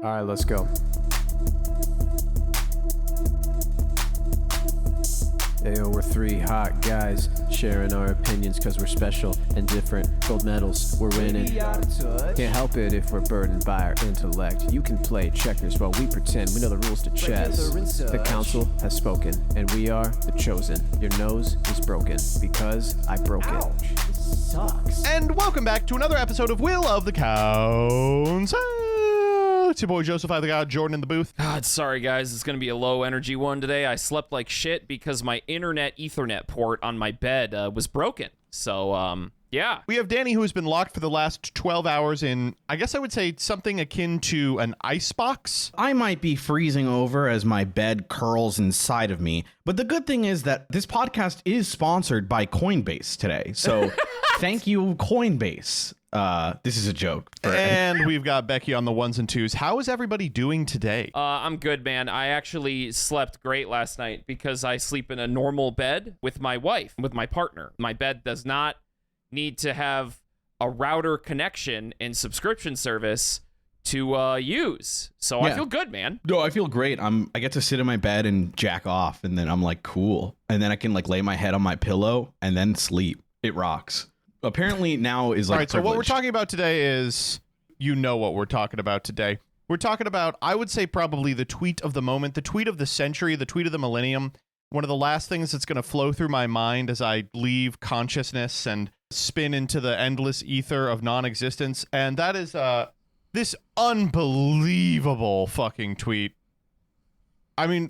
All right, let's go. Ayo, we're three hot guys sharing our opinions because we're special and different. Gold medals, we're winning. Can't help it if we're burdened by our intellect. You can play checkers while we pretend we know the rules to chess. The council has spoken, and we are the chosen. Your nose is broken because I broke it. This sucks. And welcome back to another episode of Will of the Council. It's your boy Joseph, I the God, Jordan in the booth. God, sorry guys, it's gonna be a low energy one today. I slept like shit because my internet Ethernet port on my bed was broken. So, yeah. We have Danny, who has been locked for the last 12 hours in, I guess I would say, something akin to an icebox. I might be freezing over as my bed curls inside of me, but the good thing is that this podcast is sponsored by Coinbase today. So thank you, Coinbase. This is a joke. And we've got Becky on the ones and twos. How is everybody doing today? I'm good, man. I actually slept great last night because I sleep in a normal bed with my wife, with my partner. My bed does not need to have a router connection and subscription service to use. So I feel good, man. No, I feel great. I get to sit in my bed and jack off, and then I'm like, cool. And then I can like lay my head on my pillow and then sleep. It rocks. Apparently now is like all right, so what we're privilege. talking about today is, you know what we're talking about today. We're talking about, I would say, probably the tweet of the moment, the tweet of the century, the tweet of the millennium. One of the last things that's going to flow through my mind as I leave consciousness and spin into the endless ether of non-existence. And that is this unbelievable fucking tweet. I mean,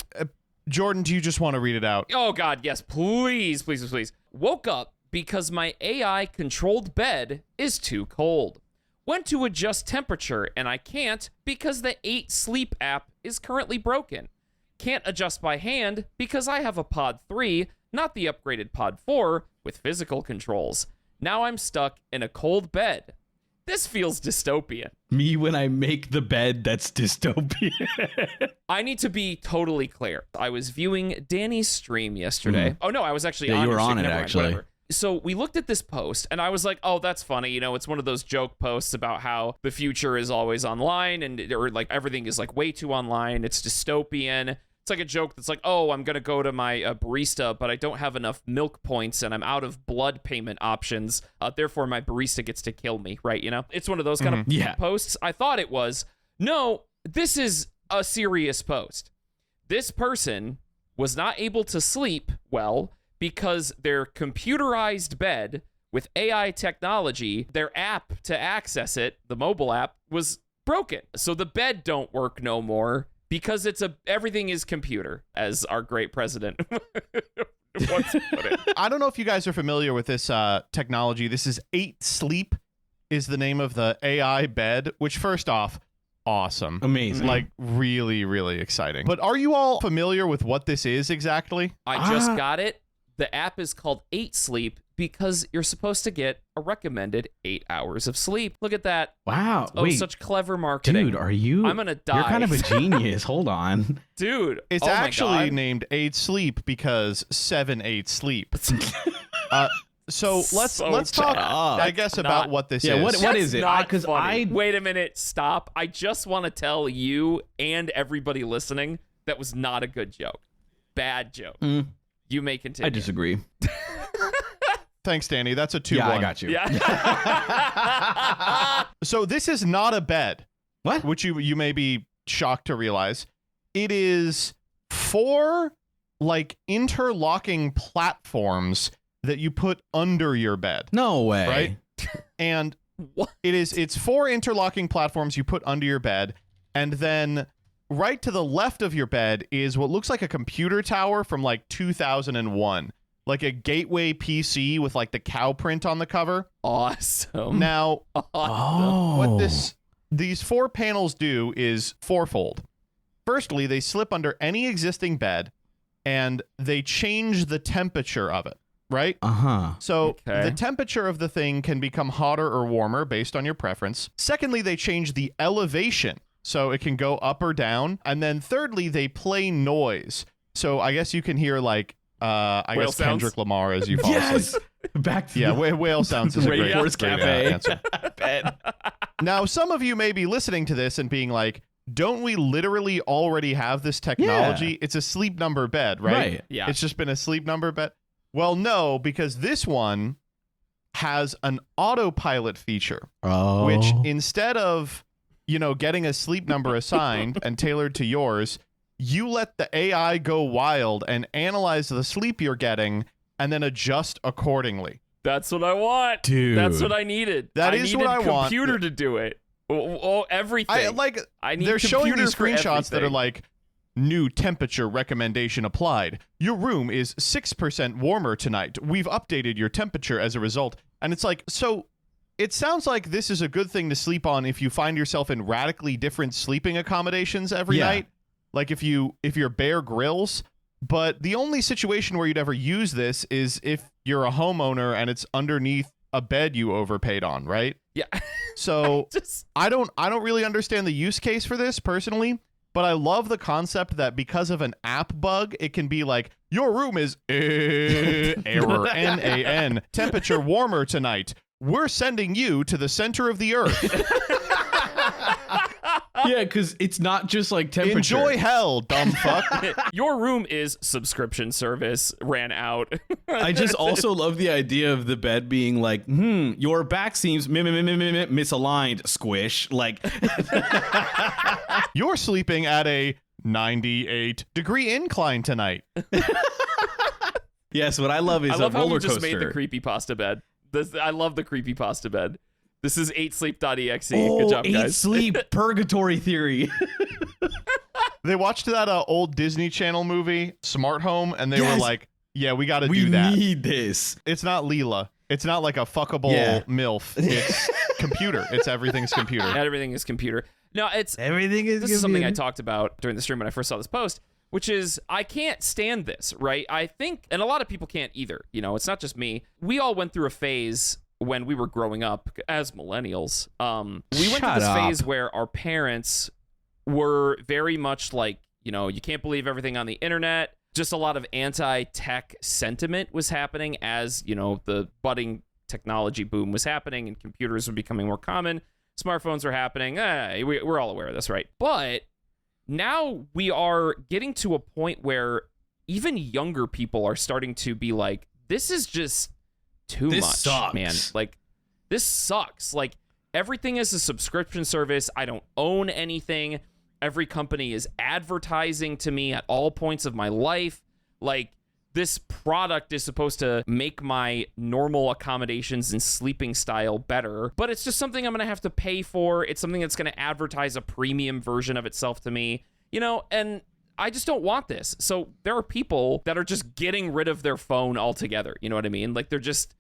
Jordan, do you just want to read it out? Oh, God, yes. Please, please, please. Woke up because my AI-controlled bed is too cold. Went to adjust temperature, and I can't because the 8 Sleep app is currently broken. Can't adjust by hand because I have a Pod 3, not the upgraded Pod 4, with physical controls. Now I'm stuck in a cold bed. This feels dystopian. Me when I make the bed that's dystopian. I need to be totally clear. I was viewing Danny's stream yesterday. Oh, no, I was actually on you your were stream. on it, Never mind, actually. whatever. So we looked at this post, and I was like, oh, that's funny. You know, it's one of those joke posts about how the future is always online, or like everything is like way too online. It's dystopian. It's like a joke that's like, oh, I'm going to go to my barista, but I don't have enough milk points, and I'm out of blood payment options. Therefore, my barista gets to kill me, right? You know, it's one of those kind of posts. I thought it was. No, this is a serious post. This person was not able to sleep well because their computerized bed with AI technology, their app to access it, the mobile app, was broken. So the bed don't work no more because everything is computer, as our great president once put it. I don't know if you guys are familiar with this technology. This is 8 Sleep is the name of the AI bed, which first off, awesome. Amazing. Like really, really exciting. But are you all familiar with what this is exactly? I just got it. The app is called 8 Sleep because you're supposed to get a recommended 8 hours of sleep. Look at that. Wow. Oh, Wait, such clever marketing. dude, are you? I'm gonna die. You're kind of a genius. Hold on. Dude, It's oh my actually God. named 8 Sleep because 7-8 sleep. So let's talk, up. I guess, about not- what this Yeah, is. what is it? Not Because funny. Wait a minute. Stop. I just want to tell you and everybody listening that was not a good joke. Bad joke. You may continue. I disagree. Thanks, Danny. That's a 2-1. Yeah, I got you. Yeah. So this is not a bed, What? which you may be shocked to realize. It is 4 like interlocking platforms that you put under your bed, No way. right? And What? it's 4 interlocking platforms you put under your bed, and then right to the left of your bed is what looks like a computer tower from like 2001, like a gateway PC with like the cow print on the cover. Awesome. Now, Oh. what these 4 panels do is fourfold. Firstly, they slip under any existing bed, and they change the temperature of it, right? Uh-huh. So Okay. the temperature of the thing can become hotter or warmer based on your preference. Secondly, they change the elevation, so it can go up or down. And then thirdly, they play noise. So I guess you can hear like I Whale guess sounds? Kendrick Lamar as you fall asleep. Back to Yeah, whale sounds is a great, Rainforest great Cafe. answer. Now, some of you may be listening to this and being like, don't we literally already have this technology? Yeah. It's a Sleep Number bed, right? Right. Yeah. It's just been a Sleep Number bed. Well, no, because this one has an autopilot feature, Oh. which instead of, getting a sleep number assigned and tailored to yours, you let the AI go wild and analyze the sleep you're getting and then adjust accordingly. That's what I want. Dude. That's what I needed. That I is needed what I want. computer to do it. Oh, everything. I need they're showing computer these for screenshots that are everything. like, new temperature recommendation applied. Your room is 6% warmer tonight. We've updated your temperature as a result. And it's like, so it sounds like this is a good thing to sleep on if you find yourself in radically different sleeping accommodations every night. Like if you're Bear Grylls. But the only situation where you'd ever use this is if you're a homeowner and it's underneath a bed you overpaid on, right? Yeah. So Just- I don't really understand the use case for this personally, but I love the concept that because of an app bug, it can be like, your room is error NAN, temperature warmer tonight. We're sending you to the center of the earth. Yeah, because it's not just like temperature. Enjoy hell, dumb fuck. Your room is subscription service ran out. I just also love the idea of the bed being like, your back seems misaligned, squish. Like, You're sleeping at a 98-degree incline tonight. yes, what I love is I love a how roller you just coaster. made the creepypasta bed. I love the creepypasta bed. This is 8sleep.exe. Oh, Good job, 8 guys. sleep purgatory theory. They watched that old Disney Channel movie, Smart Home, and they were Yes. like, yeah, we got to We do that. need this. It's not Leela. It's not like a fuckable Yeah. MILF. It's computer. It's everything's computer. Everything is computer. No, Everything is this is something I talked about during the stream when I first saw this post, which is I can't stand this, right? I think, and a lot of people can't either. It's not just me. We all went through a phase when we were growing up as millennials. We went through Shut this up. phase where our parents were very much like, you can't believe everything on the internet. Just a lot of anti-tech sentiment was happening as, the budding technology boom was happening and computers were becoming more common. Smartphones are happening. We're all aware of this, right? But now we are getting to a point where even younger people are starting to be like, this is just too This much, sucks. man. Like, this sucks. Like, everything is a subscription service. I don't own anything. Every company is advertising to me at all points of my life. Like, this product is supposed to make my normal accommodations and sleeping style better, but it's just something I'm going to have to pay for. It's something that's going to advertise a premium version of itself to me, and I just don't want this. So there are people that are just getting rid of their phone altogether. You know what I mean? Like, they're just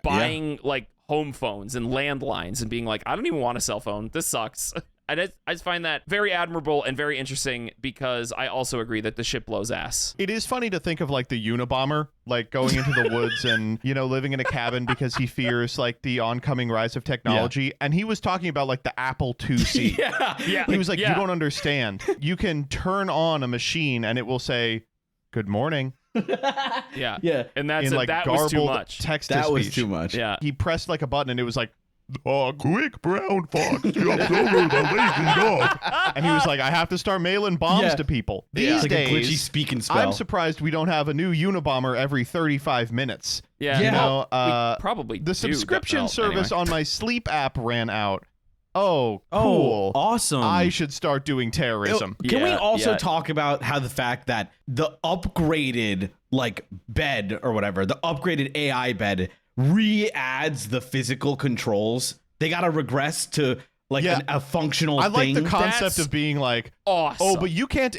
buying like home phones and landlines and being like, I don't even want a cell phone. This sucks. I just find that very admirable and very interesting because I also agree that the shit blows ass. It is funny to think of like the Unabomber, like going into the woods and, living in a cabin because he fears like the oncoming rise of technology. And he was talking about like the Apple IIc. Yeah. He was like, you don't understand. You can turn on a machine and it will say, good morning. Yeah. Yeah. And that's in like that was too garbled much. text That to was speech. too much. Yeah. He pressed like a button and it was like, quick brown fox jumps over the lazy dog. And he was like, I have to start mailing bombs Yeah. to people. Yeah. These It's like a glitchy days, speaking spell. I'm surprised we don't have a new Unabomber every 35 minutes. Yeah. Yeah. We probably The do, subscription well, service anyway. on my sleep app ran out. Oh, Oh, cool. awesome. I should start doing terrorism. Can we Yeah, also yeah. talk about how the fact that the upgraded like bed or whatever, the upgraded AI bed re-adds the physical controls? They got to regress to like Yeah. a functional I like thing. the concept That's of being like, Awesome. oh, but you can't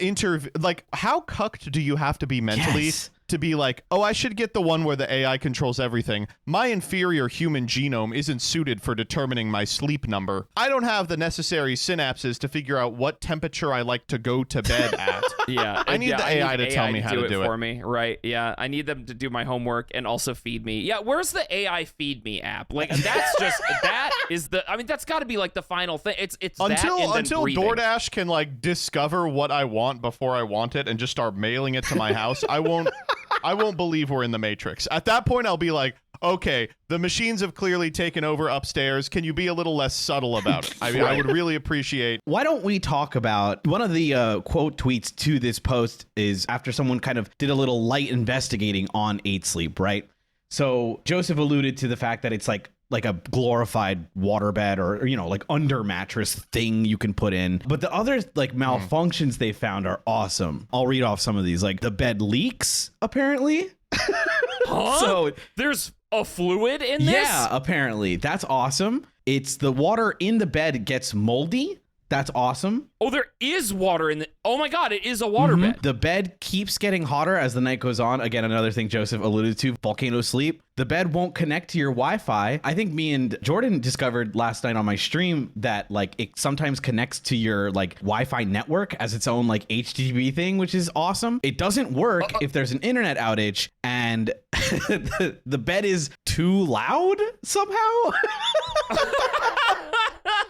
like, how cucked do you have to be mentally Yes. to be like, oh, I should get the one where the AI controls everything. My inferior human genome isn't suited for determining my sleep number. I don't have the necessary synapses to figure out what temperature I like to go to bed at. Yeah, I need the AI to tell me how to do it. for me, right? Yeah, I need them to do my homework and also feed me. Yeah, where's the AI feed me app? Like that's just that is the. I mean, that's got to be like the final thing. It's that Until and then breathing. DoorDash can like discover what I want before I want it and just start mailing it to my house, I won't believe we're in the Matrix. At that point, I'll be like, okay, the machines have clearly taken over upstairs. Can you be a little less subtle about it? I mean, I would really appreciate. Why don't we talk about one of the quote tweets to this post is after someone kind of did a little light investigating on 8 Sleep, right? So Joseph alluded to the fact that it's like a glorified waterbed or like under mattress thing you can put in. But the other like malfunctions they found are awesome. I'll read off some of these. Like the bed leaks, apparently. Huh? So there's a fluid in this? yeah, apparently. That's awesome. It's the water in the bed gets moldy. That's awesome. Oh, there is water in the... Oh my God, it is a waterbed. The bed keeps getting hotter as the night goes on. Again, another thing Joseph alluded to, volcano sleep. The bed won't connect to your Wi-Fi. I think me and Jordan discovered last night on my stream that like it sometimes connects to your like Wi-Fi network as its own like HTTP thing, which is awesome. It doesn't work if there's an internet outage and the bed is too loud somehow.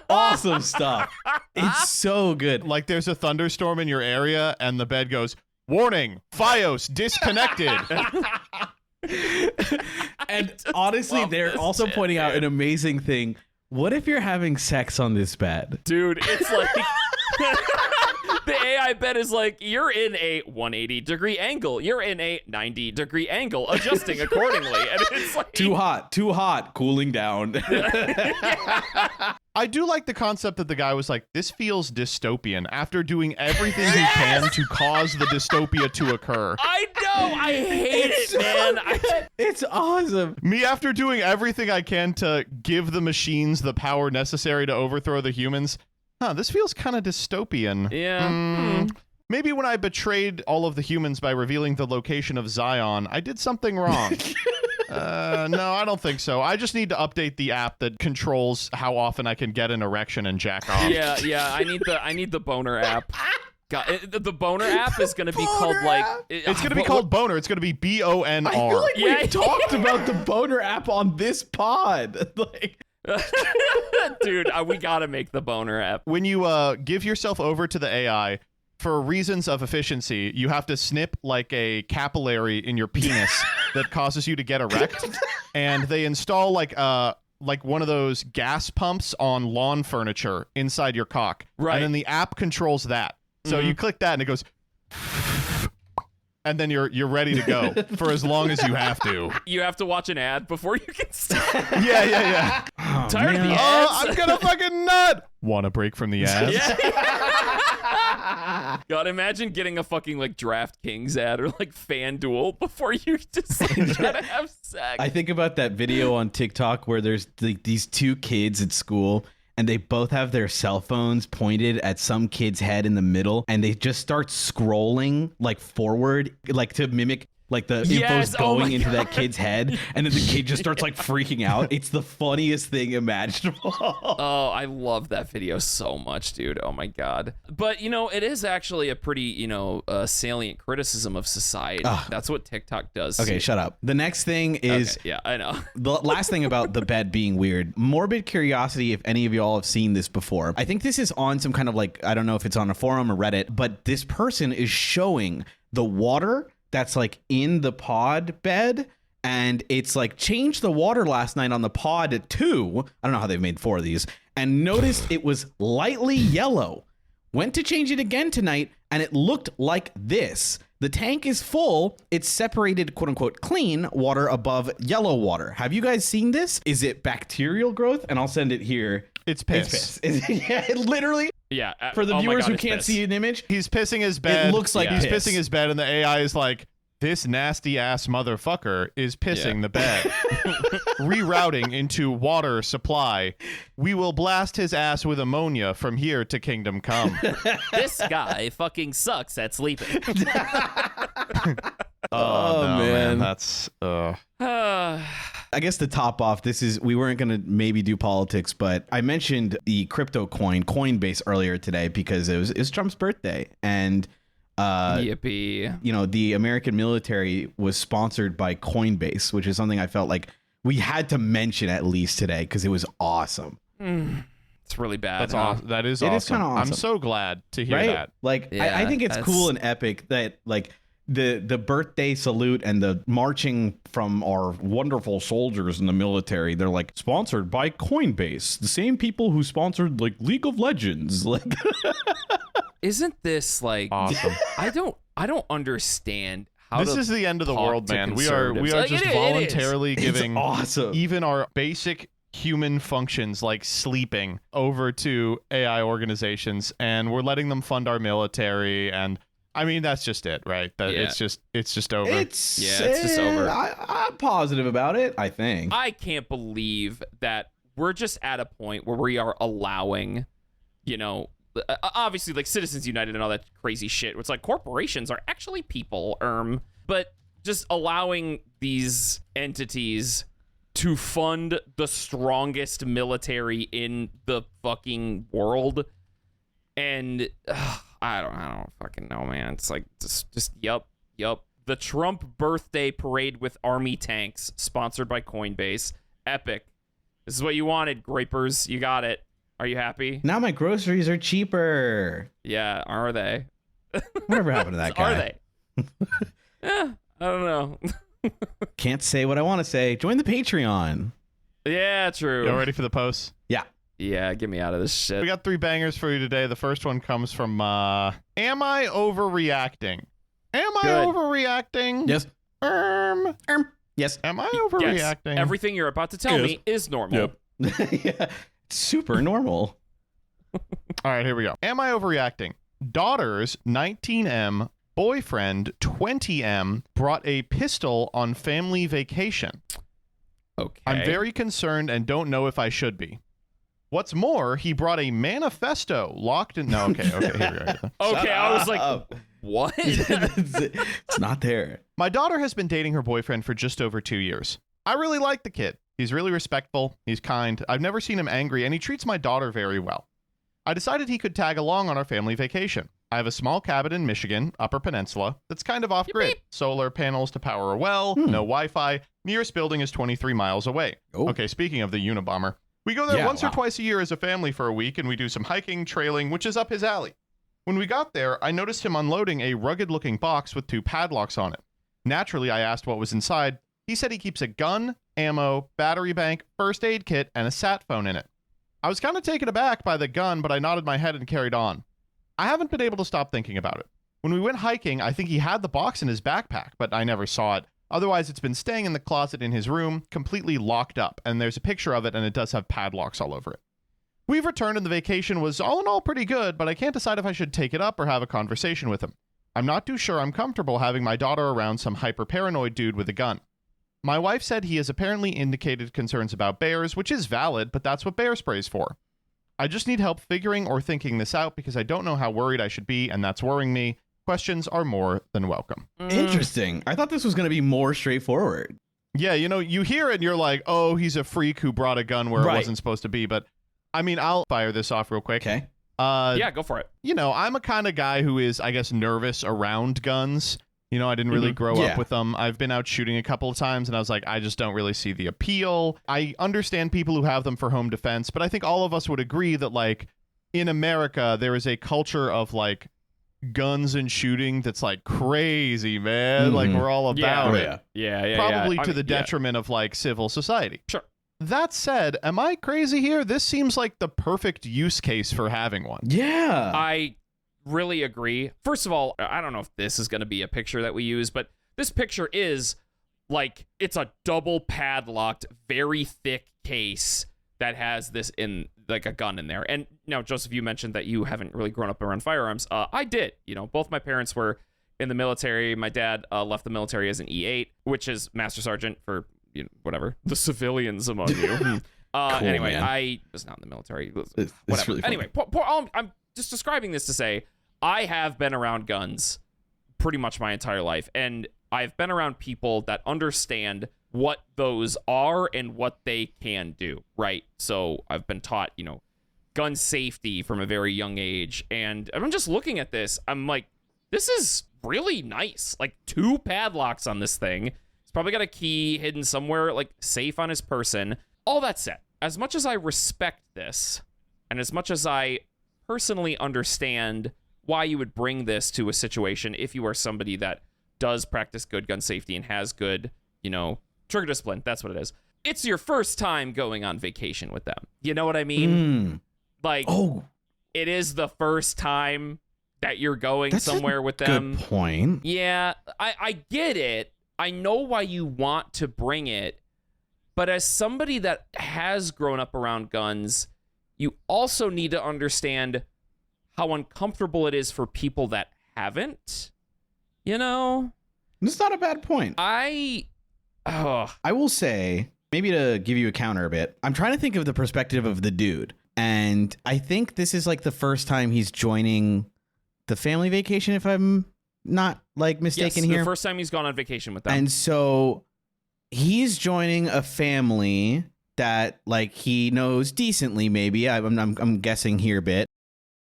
Awesome stuff. It's so good. Like there's a thunderstorm in your area and the bed goes, warning, Fios disconnected. And honestly, they're also pointing out an amazing thing. What if you're having sex on this bed? Dude, it's like... The AI bed is like, you're in a 180-degree angle. You're in a 90-degree angle, adjusting accordingly. And it's like... Too hot, cooling down. I do like the concept that the guy was like, this feels dystopian after doing everything he can to cause the dystopia to occur. I know! I hate it, man! It's awesome. Me after doing everything I can to give the machines the power necessary to overthrow the humans. This feels kind of dystopian. Yeah. Maybe when I betrayed all of the humans by revealing the location of Zion, I did something wrong. No, I don't think so. I just need to update the app that controls how often I can get an erection and jack off. Yeah. I need the boner app. God, the boner app is going to be called like... It's going to be called Boner. It's going to be BONR. I feel like we talked about the boner app on this pod. Like... Dude, we gotta make the boner app. When you give yourself over to the AI, for reasons of efficiency, you have to snip like a capillary in your penis that causes you to get erect. And they install like one of those gas pumps on lawn furniture inside your cock. Right. And then the app controls that. So you click that and it goes... And then you're ready to go for as long as you have to. You have to watch an ad before you can start. Yeah. Tired of the ads? I'm gonna fucking nut. Want a break from the ads? Yeah. God, imagine getting a fucking like DraftKings ad or like FanDuel before you just like, try to have sex. I think about that video on TikTok where there's these two kids at school and they both have their cell phones pointed at some kid's head in the middle and they just start scrolling like forward, like to mimic like the info's going into that kid's head, and then the kid just starts like freaking out. It's the funniest thing imaginable. Oh, I love that video so much, dude. Oh my God. But it is actually a pretty, salient criticism of society. That's what TikTok does. Okay, shut up. The next thing is, yeah, I know. The last thing about the bed being weird, morbid curiosity, if any of y'all have seen this before. I think this is on some kind of like, I don't know if it's on a forum or Reddit, but this person is showing the water that's like in the pod bed, and it's like changed the water last night on the pod 2. I don't know how they've made 4 of these, and noticed it was lightly yellow. Went to change it again tonight, and it looked like this. The tank is full. It's separated, quote unquote, clean water above yellow water. Have you guys seen this? Is it bacterial growth? And I'll send it here. It's piss. Yeah, it literally. Yeah. For the viewers who can't see an image, he's pissing his bed. It looks like he's piss. pissing his bed, and the AI is like, this nasty ass motherfucker is pissing the bed. Rerouting into water supply. We will blast his ass with ammonia from here to Kingdom Come. This guy fucking sucks at sleeping. Oh no, man. That's I guess to top off, we weren't going to maybe do politics, but I mentioned the crypto coin, Coinbase, earlier today because it was Trump's birthday. And, yippee. The American military was sponsored by Coinbase, which is something I felt like we had to mention at least today because it was awesome. It's really bad. That's awesome. That is awesome. It is kind of awesome. I'm so glad to hear that. Like, Yeah, I think it's cool and epic that, like, the birthday salute and the marching from our wonderful soldiers in the military, they're like sponsored by Coinbase, the same people who sponsored like League of Legends. Like, Isn't this like Awesome. I don't understand how This is the end of the talk world, to man. We are conservatives. just Like, it is. voluntarily giving awesome. even our basic human functions like sleeping over to AI organizations, and we're letting them fund our military. And I mean, that's just it, right? That Yeah. it's just over. It's just over. I'm positive about it, I think. I can't believe that we're just at a point where we are allowing, obviously like Citizens United and all that crazy shit. It's like corporations are actually people, but just allowing these entities to fund the strongest military in the fucking world. And I don't fucking know, man. It's like just yup. The Trump birthday parade with army tanks, sponsored by Coinbase. Epic. This is what you wanted, Grapers. You got it. Are you happy? Now my groceries are cheaper. Yeah, are they? Whatever happened to that guy? Are they? Yeah, I don't know. Can't say what I want to say. Join the Patreon. Yeah, true. You all ready for the posts? Yeah. Yeah, get me out of this shit. We got 3 bangers for you today. The first one comes from Am I overreacting? Am I Good. overreacting? Yes. Yes. Am I Yes, overreacting? everything you're about to tell me is normal. Yeah. Super normal. All right, here we go. Am I overreacting? Daughters 19M, boyfriend 20M brought a pistol on family vacation. Okay. I'm very concerned and don't know if I should be. What's more, he brought a manifesto locked in. No, okay, here we go. Okay, I was like, up. what? It's not there. My daughter has been dating her boyfriend for just over 2 years. I really like the kid. He's really respectful. He's kind. I've never seen him angry, and he treats my daughter very well. I decided he could tag along on our family vacation. I have a small cabin in Michigan, Upper Peninsula, that's kind of off-grid. Solar panels to power a well, no Wi-Fi. Nearest building is 23 miles away. Oh. Okay, speaking of the Unabomber. We go there once or wow. twice a year as a family for a week, and we do some hiking, trailing, which is up his alley. When we got there, I noticed him unloading a rugged-looking box with 2 padlocks on it. Naturally, I asked what was inside. He said he keeps a gun, ammo, battery bank, first aid kit, and a sat phone in it. I was kind of taken aback by the gun, but I nodded my head and carried on. I haven't been able to stop thinking about it. When we went hiking, I think he had the box in his backpack, but I never saw it. Otherwise, it's been staying in the closet in his room, completely locked up, and there's a picture of it, and it does have padlocks all over it. We've returned, and the vacation was all in all pretty good, but I can't decide if I should take it up or have a conversation with him. I'm not too sure I'm comfortable having my daughter around some hyper-paranoid dude with a gun. My wife said he has apparently indicated concerns about bears, which is valid, but that's what bear spray's for. I just need help figuring or thinking this out because I don't know how worried I should be, and that's worrying me. Questions are more than welcome. Interesting. I thought this was going to be more straightforward. Yeah, you hear it and you're like, oh, he's a freak who brought a gun where it Right. wasn't supposed to be. But, I mean, I'll fire this off real quick. Okay. Yeah, go for it. I'm a kind of guy who is, I guess, nervous around guns. I didn't really grow Yeah. up with them. I've been out shooting a couple of times, and I was like, I just don't really see the appeal. I understand people who have them for home defense, but I think all of us would agree that, like, in America, there is a culture of, like, guns and shooting that's, like, crazy, man. Like, we're all about it. Yeah. Probably I to mean, the detriment of, like, civil society. Sure. That said, am I crazy here? This seems like the perfect use case for having one. Yeah. I really agree. First of all, I don't know if this is going to be a picture that we use, but this picture is like, it's a double padlocked, very thick case that has this in, like, a gun in there. And now, Joseph, you mentioned that you haven't really grown up around firearms. I did. Both my parents were in the military. My dad left the military as an E8, which is Master Sergeant for whatever, the civilians among you. Cool, anyway, man. I was not in the military. It's Whatever. really funny. Anyway, I'm just describing this to say I have been around guns pretty much my entire life, and I've been around people that understand what those are and what they can do, right? So I've been taught, gun safety from a very young age, and I'm just looking at this, I'm like, this is really nice. Like, 2 padlocks on this thing. He's probably got a key hidden somewhere, like, safe on his person. All that said, as much as I respect this, and as much as I personally understand why you would bring this to a situation if you are somebody that does practice good gun safety and has good, trigger discipline. That's what it is. It's your first time going on vacation with them. You know what I mean? It is the first time that you're going somewhere with them. Good point. Yeah, I get it. I know why you want to bring it. But as somebody that has grown up around guns, you also need to understand how uncomfortable it is for people that haven't. It's not a bad point. I will say, maybe to give you a counter a bit, I'm trying to think of the perspective of the dude. And I think this is like the first time he's joining the family vacation, if I'm not like mistaken here. The first time he's gone on vacation with them. And so he's joining a family that like he knows decently, maybe. I'm guessing here a bit.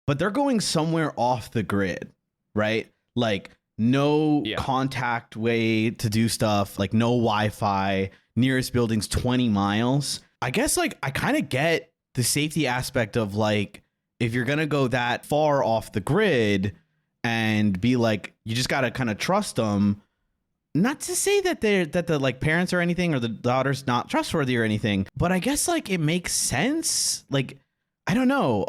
But they're going somewhere off the grid, right? Like no contact way to do stuff, like no Wi-Fi, nearest building's 20 miles. I guess like I kind of get the safety aspect of like, if you're going to go that far off the grid and be like, you just got to kind of trust them. Not to say that the like parents or anything, or the daughter's not trustworthy or anything, but I guess like it makes sense. Like, I don't know.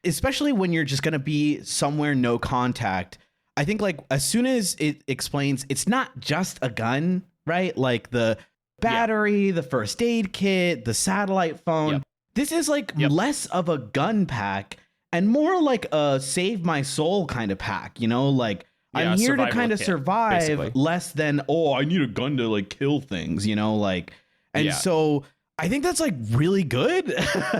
Especially when you're just going to be somewhere, no contact. I think like as soon as it explains, it's not just a gun, right? Like the battery, the first aid kit, the satellite phone. Yep. This is like less of a gun pack and more like a save my soul kind of pack, like I'm here to kind of survive, basically. Less than, I need a gun to like kill things, so I think that's like really good.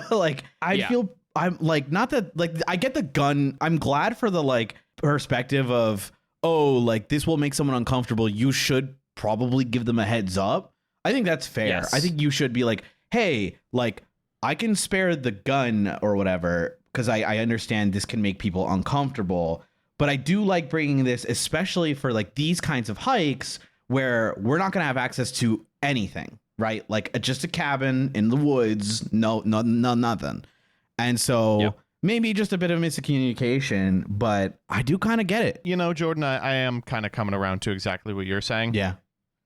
Like I feel I'm like, not that like I get the gun. I'm glad for the like perspective of, like this will make someone uncomfortable. You should probably give them a heads up. I think that's fair. Yes. I think you should be like, hey, like I can spare the gun or whatever, because I understand this can make people uncomfortable. But I do like bringing this, especially for like these kinds of hikes where we're not going to have access to anything, right? Like just a cabin in the woods, no, nothing. And so maybe just a bit of miscommunication, but I do kind of get it. Jordan, I am kind of coming around to exactly what you're saying. Yeah.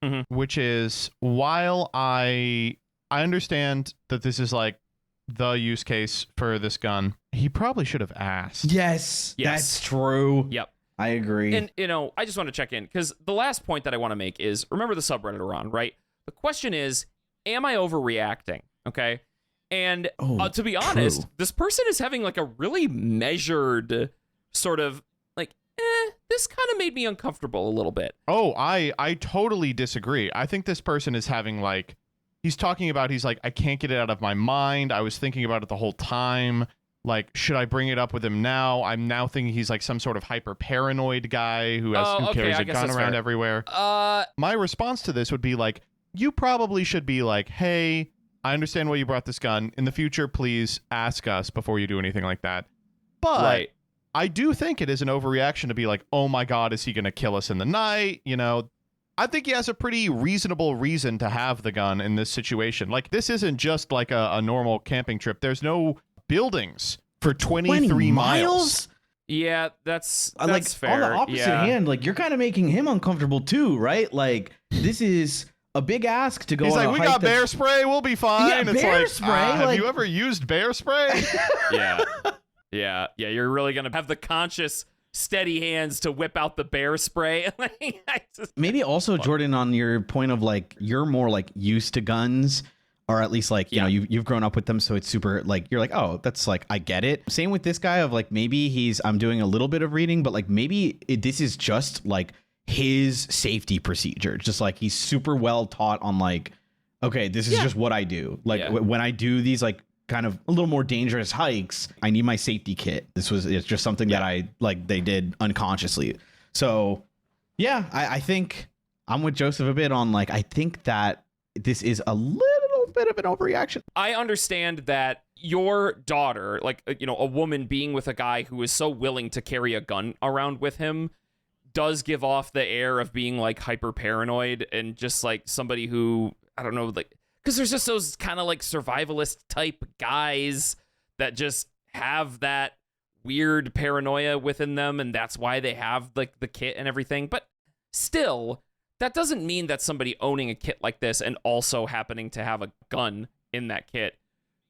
Mm-hmm. Which is, while I understand that this is like the use case for this gun, he probably should have asked. Yes, that's true. Yep. I agree. And, I just want to check in because the last point that I want to make is, remember the subreddit we're on, right? The question is, am I overreacting? Okay. And to be honest, this person is having like a really measured sort of like, this kind of made me uncomfortable a little bit. Oh, I totally disagree. I think this person is having like, he's like, I can't get it out of my mind. I was thinking about it the whole time. Like, should I bring it up with him now? I'm now thinking he's like some sort of hyper paranoid guy who carries a gun around everywhere. My response to this would be like, you probably should be like, hey, I understand why you brought this gun. In the future, please ask us before you do anything like that. But I do think it is an overreaction to be like, oh my God, is he going to kill us in the night? I think he has a pretty reasonable reason to have the gun in this situation. Like, this isn't just like a normal camping trip. There's no buildings for 23 miles. Yeah, that's like fair. On the opposite hand, like you're kind of making him uncomfortable too, right? Like this is a big ask to go. He's on like, a we hike got bear spray, we'll be fine. Yeah, it's bear like, spray. have you ever used bear spray? Yeah. You're really gonna have the conscious, steady hands to whip out the bear spray. Maybe also, Jordan, on your point of like you're more like used to guns, or at least like you've grown up with them, so it's super like you're like, oh, that's like I get it. Same with this guy of like maybe I'm doing a little bit of reading, but like maybe this is just like his safety procedure, just like he's super well taught on like, okay, this is just what I do. Like when I do these like kind of a little more dangerous hikes, I need my safety kit. It's just something that I like they did unconsciously. So yeah, I think I'm with Joseph a bit on like, I think that this is a little bit of an overreaction. I understand that your daughter, like, a woman being with a guy who is so willing to carry a gun around with him does give off the air of being like hyper paranoid and just like somebody who, I don't know, like, because there's just those kind of like survivalist type guys that just have that weird paranoia within them, and that's why they have like the kit and everything. But Still, that doesn't mean that somebody owning a kit like this and also happening to have a gun in that kit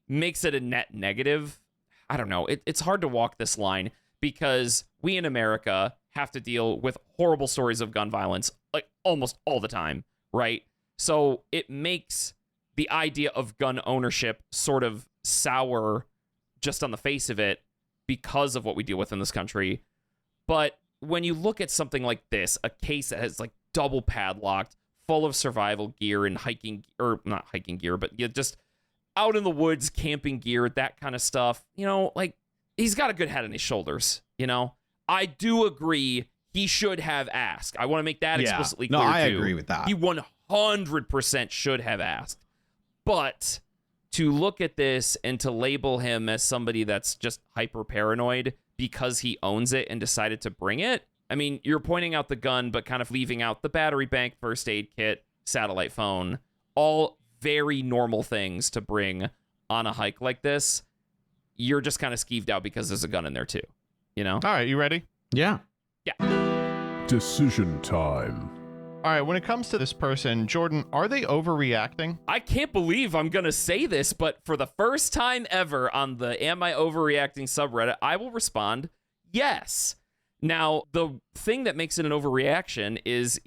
makes it a net negative. I don't know. It's hard to walk this line because we in America have to deal with horrible stories of gun violence like almost all the time, right? So it makes the idea of gun ownership sort of sour just on the face of it because of what we deal with in this country. But when you look at something like this, a case that has like double padlocked, full of survival gear and hiking, or not hiking gear, but just out in the woods, camping gear, that kind of stuff, like he's got a good head on his shoulders, I do agree he should have asked. I want to make that explicitly clear, No, I too. agree with that. He 100% should have asked. But to look at this and to label him as somebody that's just hyper paranoid because he owns it and decided to bring it, I mean, you're pointing out the gun, but kind of leaving out the battery bank, first aid kit, satellite phone, all very normal things to bring on a hike like this. You're just kind of skeeved out because there's a gun in there too, All right, you ready? Yeah. Decision time. All right, when it comes to this person, Jordan, are they overreacting? I can't believe I'm going to say this, but for the first time ever on the Am I Overreacting subreddit, I will respond, yes. Now, the thing that makes it an overreaction is,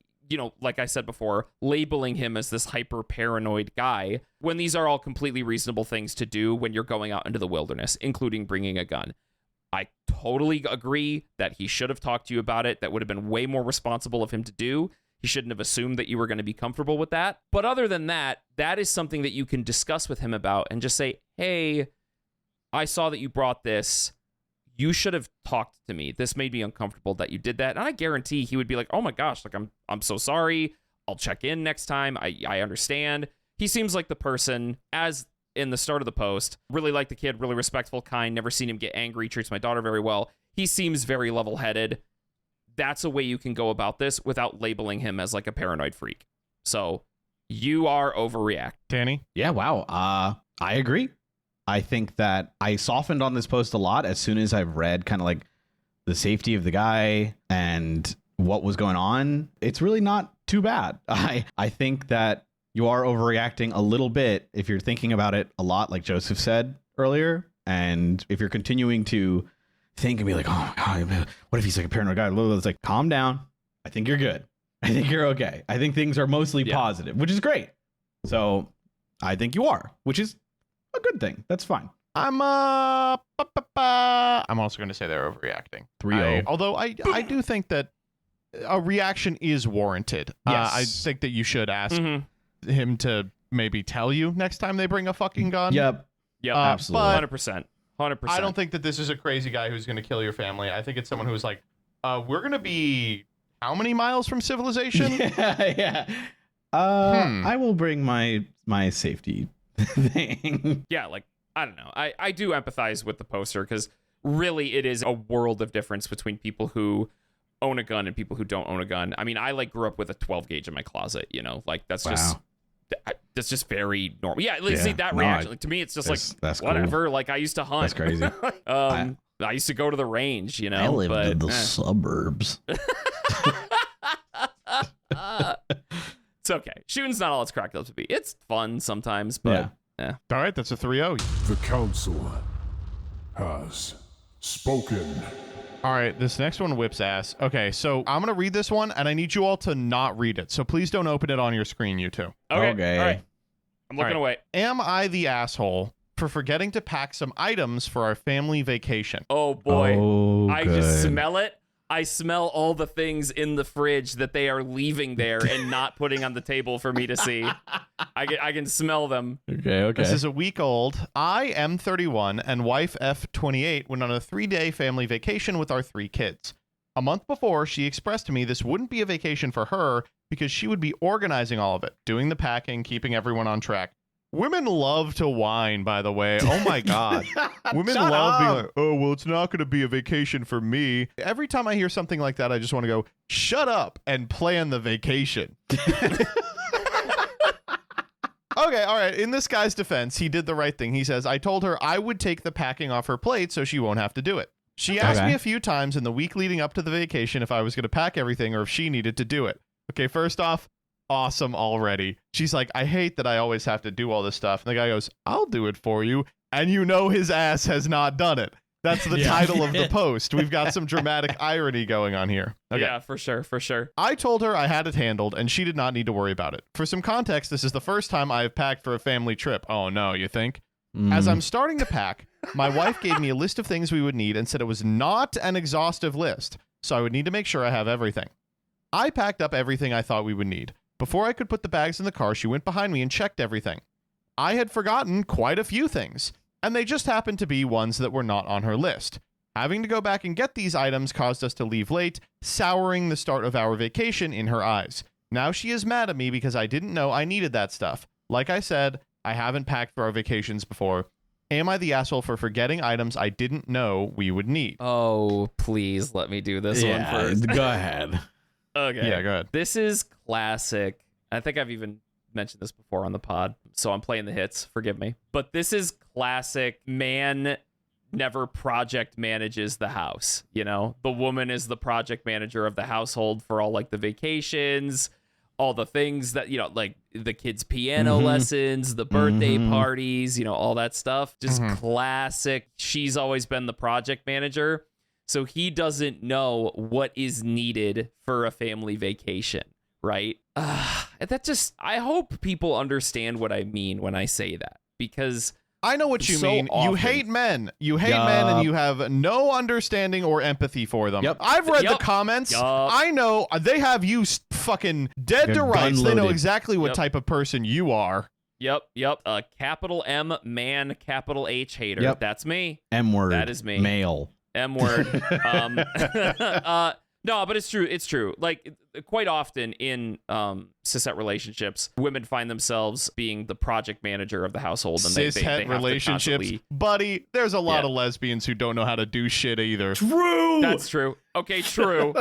like I said before, labeling him as this hyper paranoid guy when these are all completely reasonable things to do when you're going out into the wilderness, including bringing a gun. I totally agree that he should have talked to you about it. That would have been way more responsible of him to do. He shouldn't have assumed that you were going to be comfortable with that. But other than that, that is something that you can discuss with him about and just say, hey, I saw that you brought this. You should have talked to me. This made me uncomfortable that you did that. And I guarantee he would be like, oh my gosh, like I'm so sorry. I'll check in next time. I understand. He seems like the person, as in the start of the post, really like the kid, really respectful, kind, never seen him get angry, treats my daughter very well. He seems very level-headed. That's a way you can go about this without labeling him as like a paranoid freak. So you are overreacting. Danny? Yeah, wow. I agree. I think that I softened on this post a lot as soon as I've read kind of like the safety of the guy and what was going on. It's really not too bad. I think that you are overreacting a little bit if you're thinking about it a lot, like Joseph said earlier. And if you're continuing to think and be like, oh my God, what if he's like a paranoid guy? It's like, calm down. I think you're good. I think you're okay. I think things are mostly positive, which is great. So I think you are, which is a good thing. That's fine. I'm also going to say they're overreacting. 3-0. Although I do think that a reaction is warranted. Yes. I think that you should ask him to maybe tell you next time they bring a fucking gun. Yep. Absolutely. 100%. 100%. I don't think that this is a crazy guy who's going to kill your family. I think it's someone who's like, we're going to be how many miles from civilization? Yeah. I will bring my safety thing. Yeah, like, I don't know. I do empathize with the poster because really it is a world of difference between people who own a gun and people who don't own a gun. I mean, I like grew up with a 12 gauge in my closet, like that's just very normal. Yeah, see that reaction. Like to me, it's just that's whatever. Cool. Like I used to hunt. That's crazy. I used to go to the range, I lived in the suburbs. It's okay. Shooting's not all it's cracked up to be. It's fun sometimes, but yeah. All right, that's a 3-0. The Council has spoken. All right, this next one whips ass. Okay, so I'm going to read this one, and I need you all to not read it. So please don't open it on your screen, you two. Okay. All right. I'm looking away. Am I the asshole for forgetting to pack some items for our family vacation? Oh, boy. Oh, I just smell it. I smell all the things in the fridge that they are leaving there and not putting on the table for me to see. I can smell them. Okay. This is a week old. I am 31 and wife F28 went on a 3-day family vacation with our 3 kids. A month before, she expressed to me this wouldn't be a vacation for her because she would be organizing all of it, doing the packing, keeping everyone on track. Women love to whine, by the way. Oh my God. Women love being like, oh, well, it's not going to be a vacation for me. Every time I hear something like that, I just want to go, shut up and plan the vacation. Okay, all right. In this guy's defense, he did the right thing. He says, I told her I would take the packing off her plate so she won't have to do it. She asked me a few times in the week leading up to the vacation if I was going to pack everything or if she needed to do it. Okay, first off, awesome already. She's like, I hate that I always have to do all this stuff. And the guy goes, I'll do it for you. And you know his ass has not done it. That's the title of the post. We've got some dramatic irony going on here. Okay. Yeah, for sure. I told her I had it handled, and she did not need to worry about it. For some context, this is the first time I have packed for a family trip. Oh, no, you think? As I'm starting to pack, my wife gave me a list of things we would need and said it was not an exhaustive list, so I would need to make sure I have everything. I packed up everything I thought we would need. Before I could put the bags in the car, she went behind me and checked everything. I had forgotten quite a few things, and they just happened to be ones that were not on her list. Having to go back and get these items caused us to leave late, souring the start of our vacation in her eyes. Now she is mad at me because I didn't know I needed that stuff. Like I said, I haven't packed for our vacations before. Am I the asshole for forgetting items I didn't know we would need? Oh, please let me do this one first. Go ahead. Okay. Yeah, go ahead. This is classic. I think I've even mentioned this before on the pod, so I'm playing the hits. Forgive me. But this is classic man never project manages the house. You know, the woman is the project manager of the household for all like the vacations, all the things that, you know, like the kids' piano lessons, the birthday parties, you know, all that stuff. Just classic. She's always been the project manager. So he doesn't know what is needed for a family vacation, right? That just, I hope people understand what I mean when I say that, because I know what you so mean. often- You hate men. You hate men, and you have no understanding or empathy for them. Yep. I've read the Yep. comments. Yup. I know they have you fucking dead They're to rights. They know gun-loaded. exactly what Yep. type of person you are. Yep. Capital M man, capital H hater. Yep. That's me. M word. That is me. Male. M word. No, but it's true. It's true. Like quite often in cishet relationships, women find themselves being the project manager of the household, and they Cishet have to relationships, constantly- buddy. There's a lot Yeah. of lesbians who don't know how to do shit either. True. That's true. Okay, true.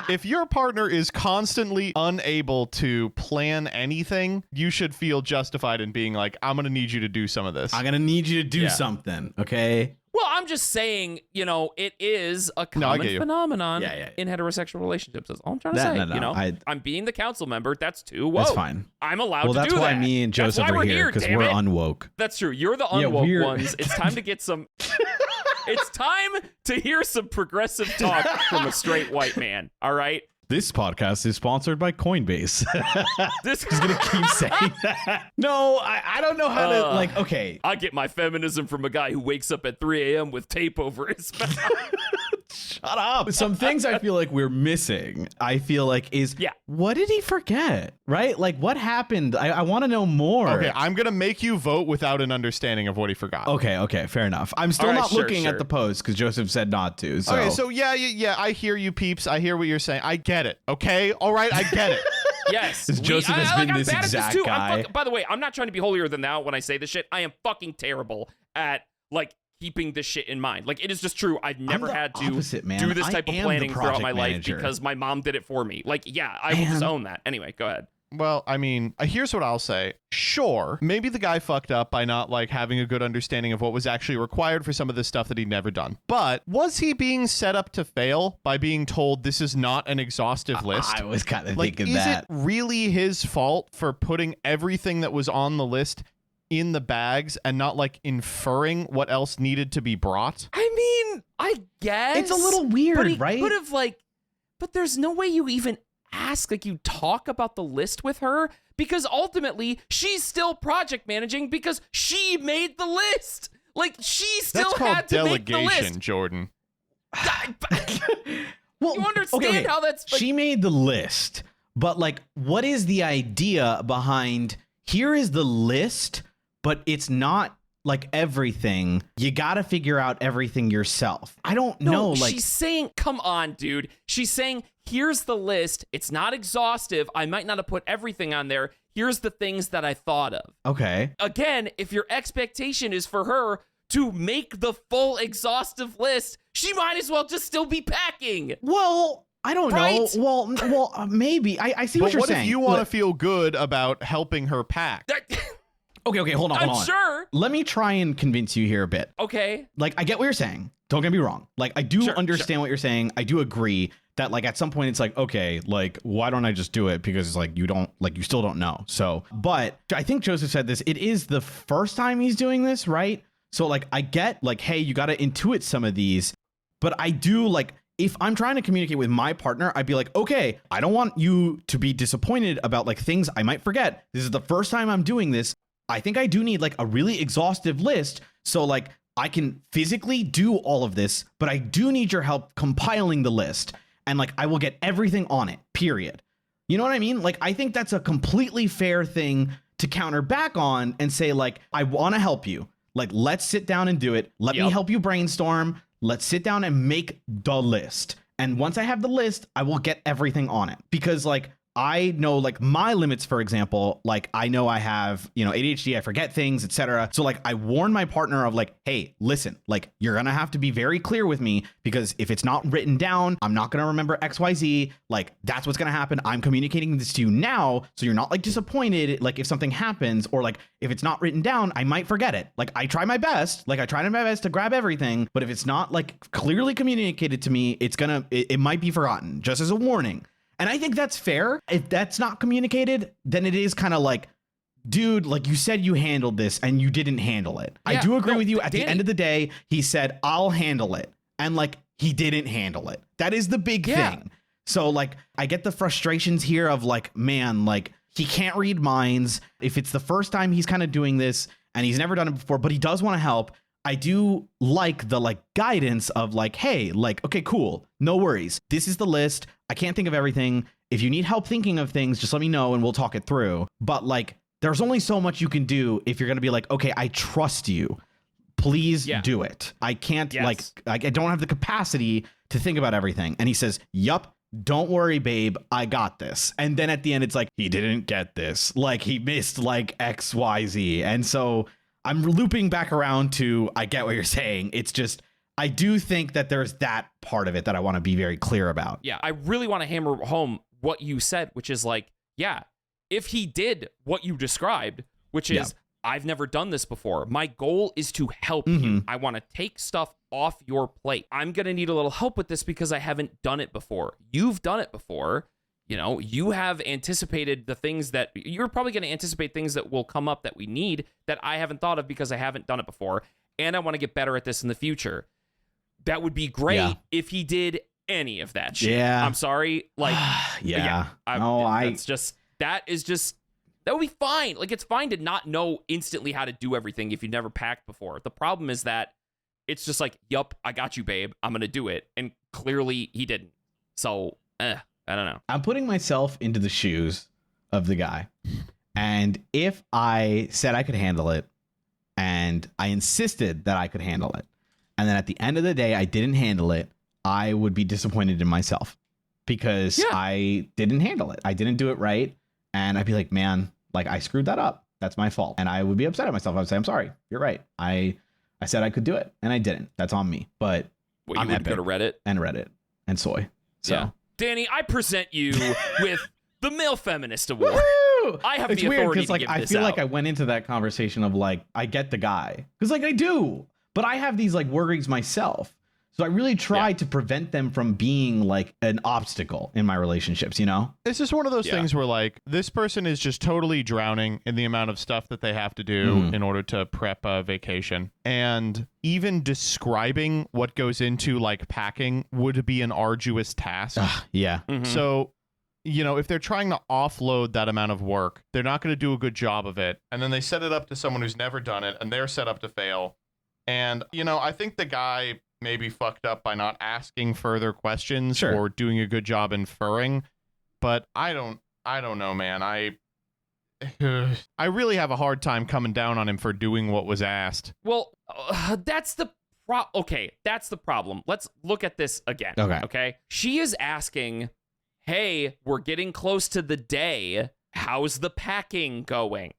If your partner is constantly unable to plan anything, you should feel justified in being like, I'm gonna need you to do some of this. I'm gonna need you to do Yeah. something. Okay. Well, I'm just saying, you know, it is a I common get you. phenomenon Yeah. in heterosexual relationships. That's all I'm trying to That- say. no, You know, I'm being the council member. That's too woke. That's fine. I'm allowed Well, to that's do why that. me and That's Joseph why are we're here because damn we're it. unwoke. That's true. You're the Yeah, unwoke we're- ones. It's time to get some. It's time to hear some progressive talk from a straight white man. All right. This podcast is sponsored by Coinbase. This Just gonna keep saying that. No, I don't know how to like. Okay, I get my feminism from a guy who wakes up at 3 a.m. with tape over his mouth. shut up. Some things I feel like we're missing. I feel like is Yeah. What did he forget? Right? Like what happened? I want to know more. Okay, I'm gonna make you vote without an understanding of what he forgot. Okay, fair enough. I'm still All right, not sure, looking sure. at the post because Joseph said not to. So. Okay, so yeah, I hear you, peeps. I hear what you're saying. I get it. Okay, all right, I get it. Yes. Joseph has been I'm this bad at exact too. guy. By the way, I'm not trying to be holier than thou when I say this shit. I am fucking terrible at like keeping this shit in mind. Like it is just true. I've never the had to opposite, man. do this I type of am the planning throughout project my life manager. because my mom did it for me. Like, yeah, I will just own that. Anyway, go ahead. Well, I mean, here's what I'll say. Sure, maybe the guy fucked up by not like having a good understanding of what was actually required for some of this stuff that he'd never done. But was he being set up to fail by being told this is not an exhaustive list? I was kind of Like, thinking is that. it really his fault for putting everything that was on the list in the bags and not like inferring what else needed to be brought? I mean, I guess It's a little weird, but he right? could have like, but there's no way you even ask, like you talk about the list with her because ultimately she's still project managing because she made the list. Like she still That's called had to make the delegation, list. Jordan. Well, You understand how that's like, she made the list, but like, what is the idea behind? Here is the list, but it's not like everything. You got to figure out everything yourself. I don't know. Like, she's saying, come on, dude. She's saying, here's the list. It's not exhaustive. I might not have put everything on there. Here's the things that I thought of. okay, Again, if your expectation is for her to make the full exhaustive list, she might as well just still be packing. well, I don't Right? know. Well, maybe I see But what you're what saying. if you want to Look, feel good about helping her pack? okay, hold on. I'm sure. Let me try and convince you here a bit. Okay. Like, I get what you're saying. Don't get me wrong. Like, I do Sure, understand what you're saying. I do agree that like at some point it's like, okay, like why don't I just do it? Because it's like you still don't know. So, but I think Joseph said this, it is the first time he's doing this, right? So like I get like, hey, you got to intuit some of these, but I do like, if I'm trying to communicate with my partner, I'd be like, okay, I don't want you to be disappointed about like things I might forget. This is the first time I'm doing this. I think I do need like a really exhaustive list. So like I can physically do all of this, but I do need your help compiling the list. And like, I will get everything on it, period. You know what I mean? Like, I think that's a completely fair thing to counter back on and say like, I want to help you. Like, let's sit down and do it. Let me help you brainstorm. Let's sit down and make the list. And once I have the list, I will get everything on it. Because like, I know like my limits, for example, like I know I have, ADHD, I forget things, etc. So like I warn my partner of like, hey, listen, like you're going to have to be very clear with me because if it's not written down, I'm not going to remember XYZ. Like that's what's going to happen. I'm communicating this to you now. So you're not like disappointed. Like if something happens or like if it's not written down, I might forget it. Like I try my best. Like I try my best to grab everything. But if it's not like clearly communicated to me, it might be forgotten, just as a warning. And I think that's fair. If that's not communicated, then it is kind of like, dude, like you said you handled this and you didn't handle it. I do agree with you. At the end of the day, he said, I'll handle it. And like, he didn't handle it. That is the big thing. So like, I get the frustrations here of like, man, like he can't read minds. If it's the first time he's kind of doing this and he's never done it before, but he does want to help. I do like the like guidance of like, hey, like, okay, cool. No worries. This is the list. I can't think of everything. If you need help thinking of things, just let me know and we'll talk it through. But like, there's only so much you can do if you're going to be like, okay, I trust you. Please do it. I can't I don't have the capacity to think about everything. And he says, yup, don't worry, babe. I got this. And then at the end, it's like, he didn't get this. Like he missed like X, Y, Z. And so I'm looping back around to, I get what you're saying. It's just, I do think that there's that part of it that I want to be very clear about. Yeah, I really want to hammer home what you said, which is like, yeah, if he did what you described, which is, I've never done this before. My goal is to help you. I want to take stuff off your plate. I'm going to need a little help with this because I haven't done it before. You've done it before. You have anticipated the things that you're probably going to anticipate things that will come up that we need that I haven't thought of because I haven't done it before. And I want to get better at this in the future. That would be great if he did any of that shit. Yeah. I'm sorry. Like, that would be fine. Like, it's fine to not know instantly how to do everything if you never packed before. The problem is that it's just like, yup, I got you, babe. I'm going to do it. And clearly he didn't. So, I don't know. I'm putting myself into the shoes of the guy. And if I said I could handle it and I insisted that I could handle it, and then at the end of the day, I didn't handle it, I would be disappointed in myself because I didn't handle it. I didn't do it right. And I'd be like, man, like I screwed that up. That's my fault. And I would be upset at myself. I would say, I'm sorry. You're right. I said I could do it and I didn't. That's on me. But you would go to Reddit? And Reddit and soy. So. Yeah. Danny, I present you with the Male Feminist Award. Woo-hoo! I have it's the authority weird, like, to give I this feel out. like I went into that conversation of like, I get the guy. Because like I do. But I have these like worries myself. So I really try to prevent them from being like an obstacle in my relationships, It's just one of those things where like this person is just totally drowning in the amount of stuff that they have to do in order to prep a vacation. And even describing what goes into like packing would be an arduous task. So, if they're trying to offload that amount of work, they're not going to do a good job of it. And then they set it up to someone who's never done it and they're set up to fail. And, I think the guy maybe fucked up by not asking further questions or doing a good job inferring. But I don't know, man. I really have a hard time coming down on him for doing what was asked. Well, that's the that's the problem. Let's look at this again. Okay. She is asking, hey, we're getting close to the day. How's the packing going?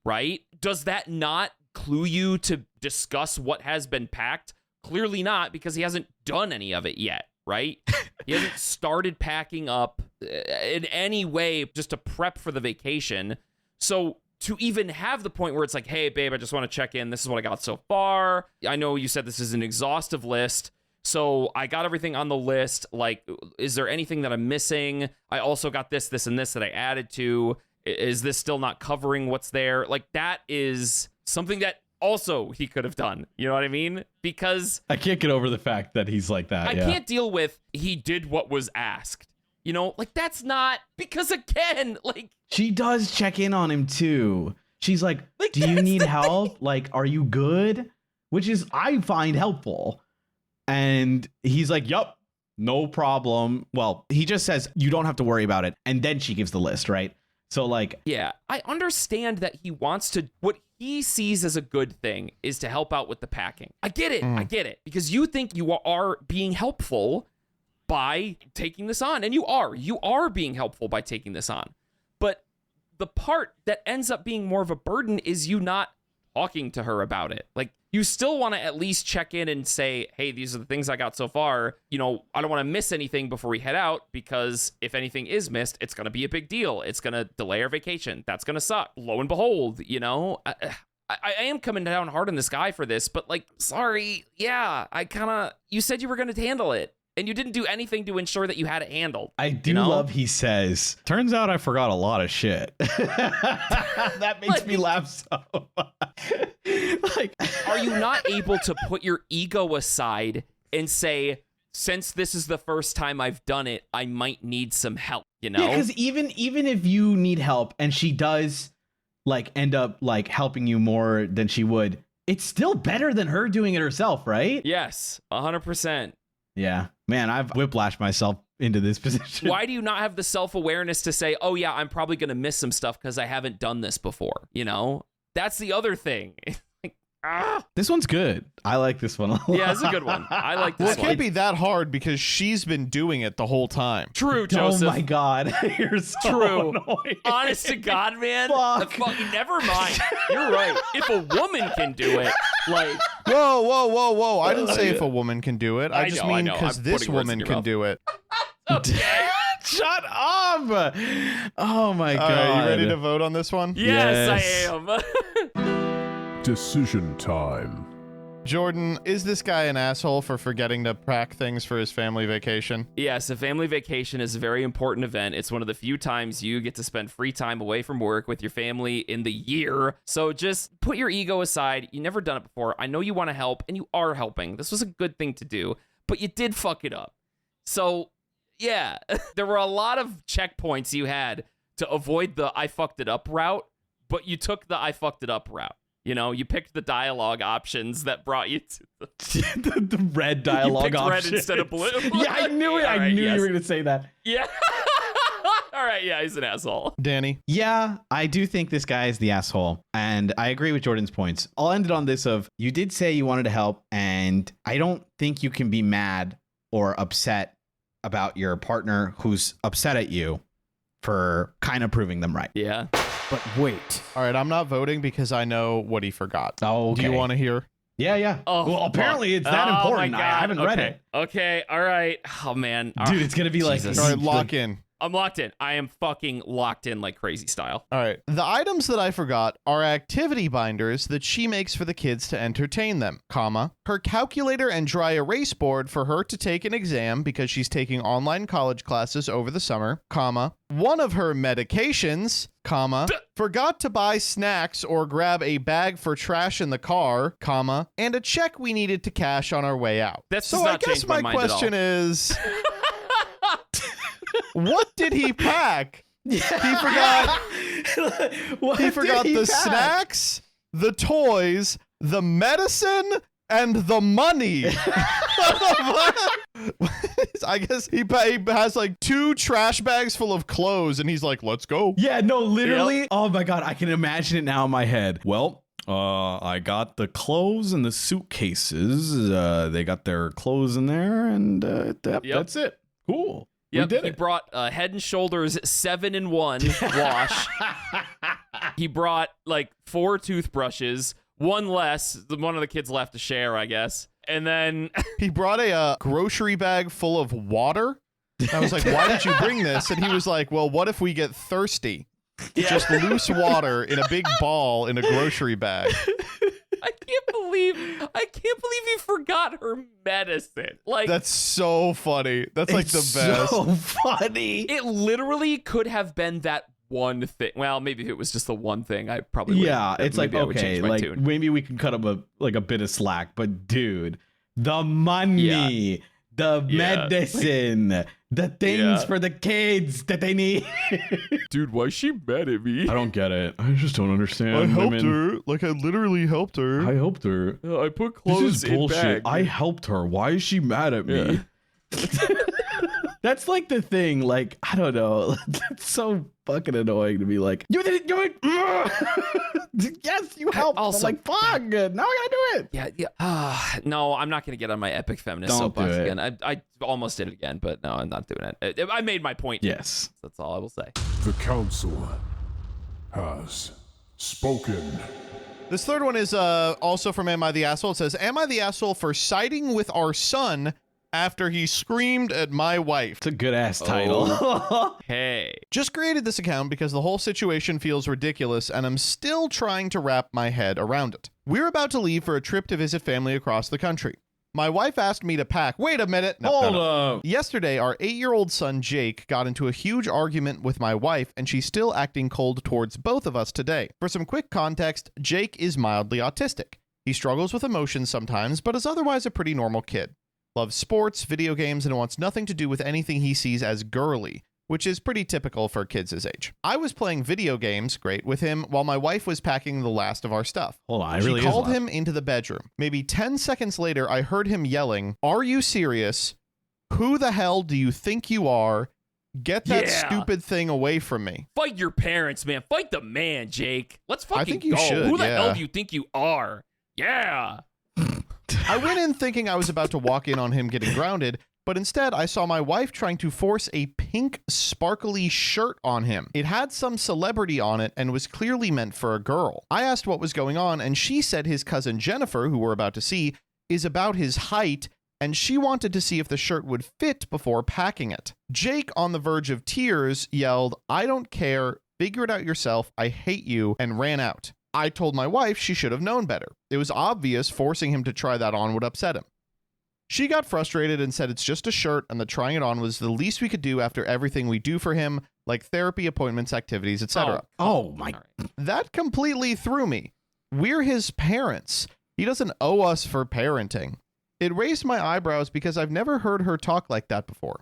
Right? Does that not clue you to discuss what has been packed? Clearly not, because he hasn't done any of it yet, right? He hasn't started packing up in any way just to prep for the vacation. So to even have the point where it's like, hey, babe, I just want to check in. This is what I got so far. I know you said this is an exhaustive list, So I got everything on the list. Like, is there anything that I'm missing? I also got this, this, and this that I added to. Is this still not covering what's there? Like, that is something that also he could have done. You know what I mean? Because I can't get over the fact that he's like that. I can't deal with he did what was asked. You know, like, that's not, because again, like, She does check in on him too. She's like, do you need help? Like, are you good? Which is, I find helpful. And he's like, yup, no problem. Well, he just says, you don't have to worry about it. And then she gives the list, right? So like, yeah, I understand that he wants to, what he sees as a good thing is to help out with the packing. I get it. I get it. Because you think you are being helpful by taking this on. And you are being helpful by taking this on. But the part that ends up being more of a burden is you not talking to her about it. Like, you still want to at least check in and say, hey, these are the things I got so far. You know, I don't want to miss anything before we head out, because if anything is missed, it's going to be a big deal. It's going to delay our vacation. That's going to suck. Lo and behold, you know, I am coming down hard on this guy for this, but like, sorry. Yeah, you said you were going to handle it. And you didn't do anything to ensure that you had it handled. I do love he says, turns out I forgot a lot of shit. That makes me laugh so much. Like, are you not able to put your ego aside and say, since this is the first time I've done it, I might need some help, you know? because even if you need help and she does like end up like helping you more than she would, it's still better than her doing it herself, right? Yes, 100%. Yeah, man, I've whiplashed myself into this position. Why do you not have the self-awareness to say, oh yeah, I'm probably going to miss some stuff because I haven't done this before, you know? That's the other thing. This one's good. I like this one a lot. Yeah, it's a good one. I like Well, this it one. can't be that hard because she's been doing it the whole time. True, Joseph. Oh my God, you're so True. annoying. Honest to God, man. Fuck. Never mind. You're right. If a woman can do it, like, Whoa. I didn't say if a woman can do it. I just mean know. because I'm this putting words in woman your can mouth. do it. okay. Shut up! Oh my All God! right, you ready to vote on this one? Yes, I am. Decision time. Jordan, is this guy an asshole for forgetting to pack things for his family vacation? Yes, a family vacation is a very important event. It's one of the few times you get to spend free time away from work with your family in the year. So just put your ego aside. You've never done it before. I know you want to help, and you are helping. This was a good thing to do, but you did fuck it up. So, yeah, there were a lot of checkpoints you had to avoid the I fucked it up route, but you took the I fucked it up route. You know, you picked the dialogue options that brought you to the red dialogue you picked option. red instead of blue. Yeah, I knew it. All I right, knew yes. you were going to say that. Yeah. All right, yeah, he's an asshole. Danny? Yeah, I do think this guy is the asshole. And I agree with Jordan's points. I'll end it on this of, you did say you wanted to help, and I don't think you can be mad or upset about your partner who's upset at you for kind of proving them right. Yeah. But wait. All right, I'm not voting because I know what he forgot. Oh, okay. Do you want to hear? Yeah. Oh, well, apparently it's that oh, important. my I God. haven't read it. Okay, all right. Oh, man. All Dude, right. it's going to be like... Jesus. All right, lock in. I'm locked in. I am fucking locked in like crazy style. All right. The items that I forgot are activity binders that she makes for the kids to entertain them, comma, her calculator and dry erase board for her to take an exam because she's taking online college classes over the summer, comma, one of her medications, comma, forgot to buy snacks or grab a bag for trash in the car, comma, and a check we needed to cash on our way out. That's so does I not guess change my my mind at all. question is, what did he pack? He forgot. What He did forgot the pack? snacks, the toys, the medicine, and the money. I guess he has like 2 trash bags full of clothes, and he's like, "Let's go." Yeah, no, literally. Oh my God, I can imagine it now in my head. Well, I got the clothes and the suitcases. They got their clothes in there, and that's it. Cool. Yep, we did he it. brought Head and Shoulders 7-in-1 wash. He brought like 4 toothbrushes, one less. One of the kids left to share, I guess. And then He brought a grocery bag full of water. I was like, "Why did you bring this?" And he was like, "Well, what if we get thirsty? Just loose water in a big ball in a grocery bag." I can't believe believe you forgot her medicine. Like, That's so funny. That's like the It's best. so funny. it literally could have been that one thing. Well, maybe if it was just the one thing, I probably would. Yeah, it's like, maybe I would okay, change my like tune. maybe we can cut him a bit of slack, but dude, the money, the Yeah. medicine, the things Yeah. for the kids that they need. Dude, why is she mad at me? I don't get it. I just don't understand. I helped her. Like, I literally helped her. I helped her. I put This clothes is bullshit. in bag. I helped her. Why is she mad at me? That's like the thing. Like, I don't know. That's so fucking annoying to be like, you didn't do it. Yes, you helped. also- I'm like, fuck. Now I gotta do it. Yeah. No, I'm not going to get on my epic feminist Don't soapbox do it. again. I almost did it again, but no, I'm not doing it. I made my point. Yes. That's all I will say. The Council has spoken. This third one is also from Am I the Asshole? It says, am I the asshole for siding with our son after he screamed at my wife? It's a good ass title. Hey. Just created this account because the whole situation feels ridiculous and I'm still trying to wrap my head around it. We're about to leave for a trip to visit family across the country. My wife asked me to pack. Wait a minute. No, Hold no, no. up. Yesterday, our 8-year-old son Jake got into a huge argument with my wife, and she's still acting cold towards both of us today. For some quick context, Jake is mildly autistic. He struggles with emotions sometimes, but is otherwise a pretty normal kid. Loves sports, video games, and wants nothing to do with anything he sees as girly, which is pretty typical for kids his age. I was playing video games, great, with him while my wife was packing the last of our stuff. Hold on. She It really called is him into the bedroom. Maybe 10 seconds later, I heard him yelling, "Are you serious? Who the hell do you think you are? Get that Yeah. stupid thing away from me." Fight your parents, man. Fight the man, Jake. Let's fucking think you go. should, Who the yeah. hell do you think you are? Yeah. I went in thinking I was about to walk in on him getting grounded, but instead I saw my wife trying to force a pink sparkly shirt on him. It had some celebrity on it and was clearly meant for a girl. I asked what was going on, and she said his cousin Jennifer, who we're about to see, is about his height, and she wanted to see if the shirt would fit before packing it. Jake, on the verge of tears, yelled, "I don't care, figure it out yourself, I hate you," and ran out. I told my wife she should have known better. It was obvious forcing him to try that on would upset him. She got frustrated and said it's just a shirt and that trying it on was the least we could do after everything we do for him, like therapy, appointments, activities, etc. Oh my. All right. That completely threw me. We're his parents. He doesn't owe us for parenting. It raised my eyebrows because I've never heard her talk like that before.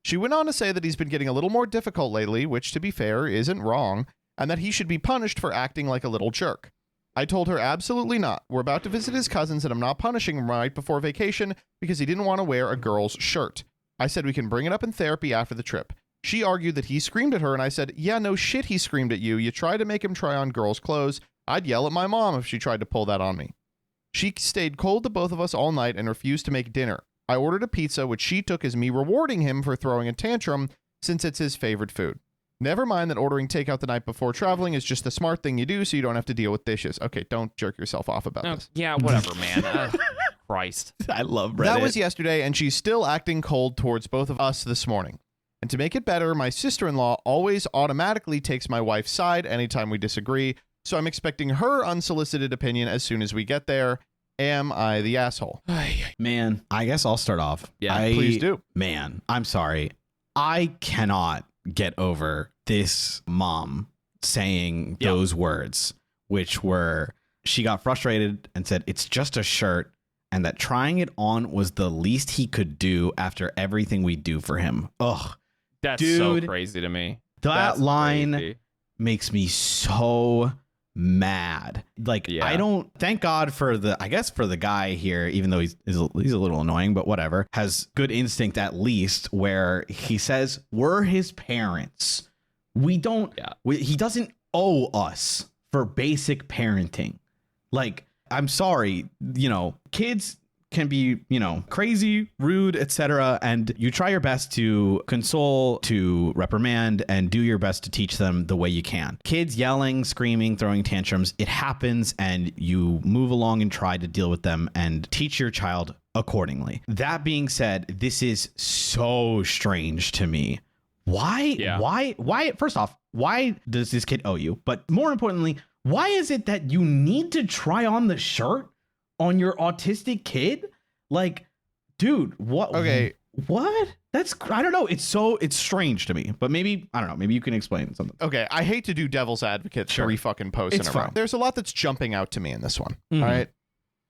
She went on to say that he's been getting a little more difficult lately, which, to be fair, isn't wrong, and that he should be punished for acting like a little jerk. I told her absolutely not. We're about to visit his cousins and I'm not punishing him right before vacation because he didn't want to wear a girl's shirt. I said we can bring it up in therapy after the trip. She argued that he screamed at her and I said, yeah, no shit he screamed at you. You tried to make him try on girls' clothes. I'd yell at my mom if she tried to pull that on me. She stayed cold to both of us all night and refused to make dinner. I ordered a pizza, which she took as me rewarding him for throwing a tantrum since it's his favorite food. Never mind that ordering takeout the night before traveling is just the smart thing you do so you don't have to deal with dishes. Okay, don't jerk yourself off about this. Yeah, whatever, man. Christ. I love Reddit. That was yesterday, and she's still acting cold towards both of us this morning. And to make it better, my sister-in-law always automatically takes my wife's side anytime we disagree, so I'm expecting her unsolicited opinion as soon as we get there. Am I the asshole? Man, I guess I'll start off. Yeah, please do. Man, I'm sorry. I cannot get over this mom saying those words, which were, she got frustrated and said, it's just a shirt, and that trying it on was the least he could do after everything we do for him. Ugh. That's Dude, so crazy to me. That That's line crazy. makes me so mad. Like, Yeah. I don't, thank God for the guy here, even though he's a little annoying, but whatever, has good instinct at least, where he says we're his parents. We don't, he doesn't owe us for basic parenting. Like, I'm sorry, kids can be, crazy, rude, etc. And you try your best to console, to reprimand, and do your best to teach them the way you can. Kids yelling, screaming, throwing tantrums, it happens, and you move along and try to deal with them and teach your child accordingly. That being said, this is so strange to me. Why? Yeah. Why? First off, why does this kid owe you? But more importantly, why is it that you need to try on the shirt on your autistic kid? Like, dude, what? Okay. What? I don't know. It's strange to me, but maybe, I don't know. Maybe you can explain something. Okay, I hate to do devil's advocate 3 fucking posts It's in a row. fine. There's a lot that's jumping out to me in this one. Mhm. All right.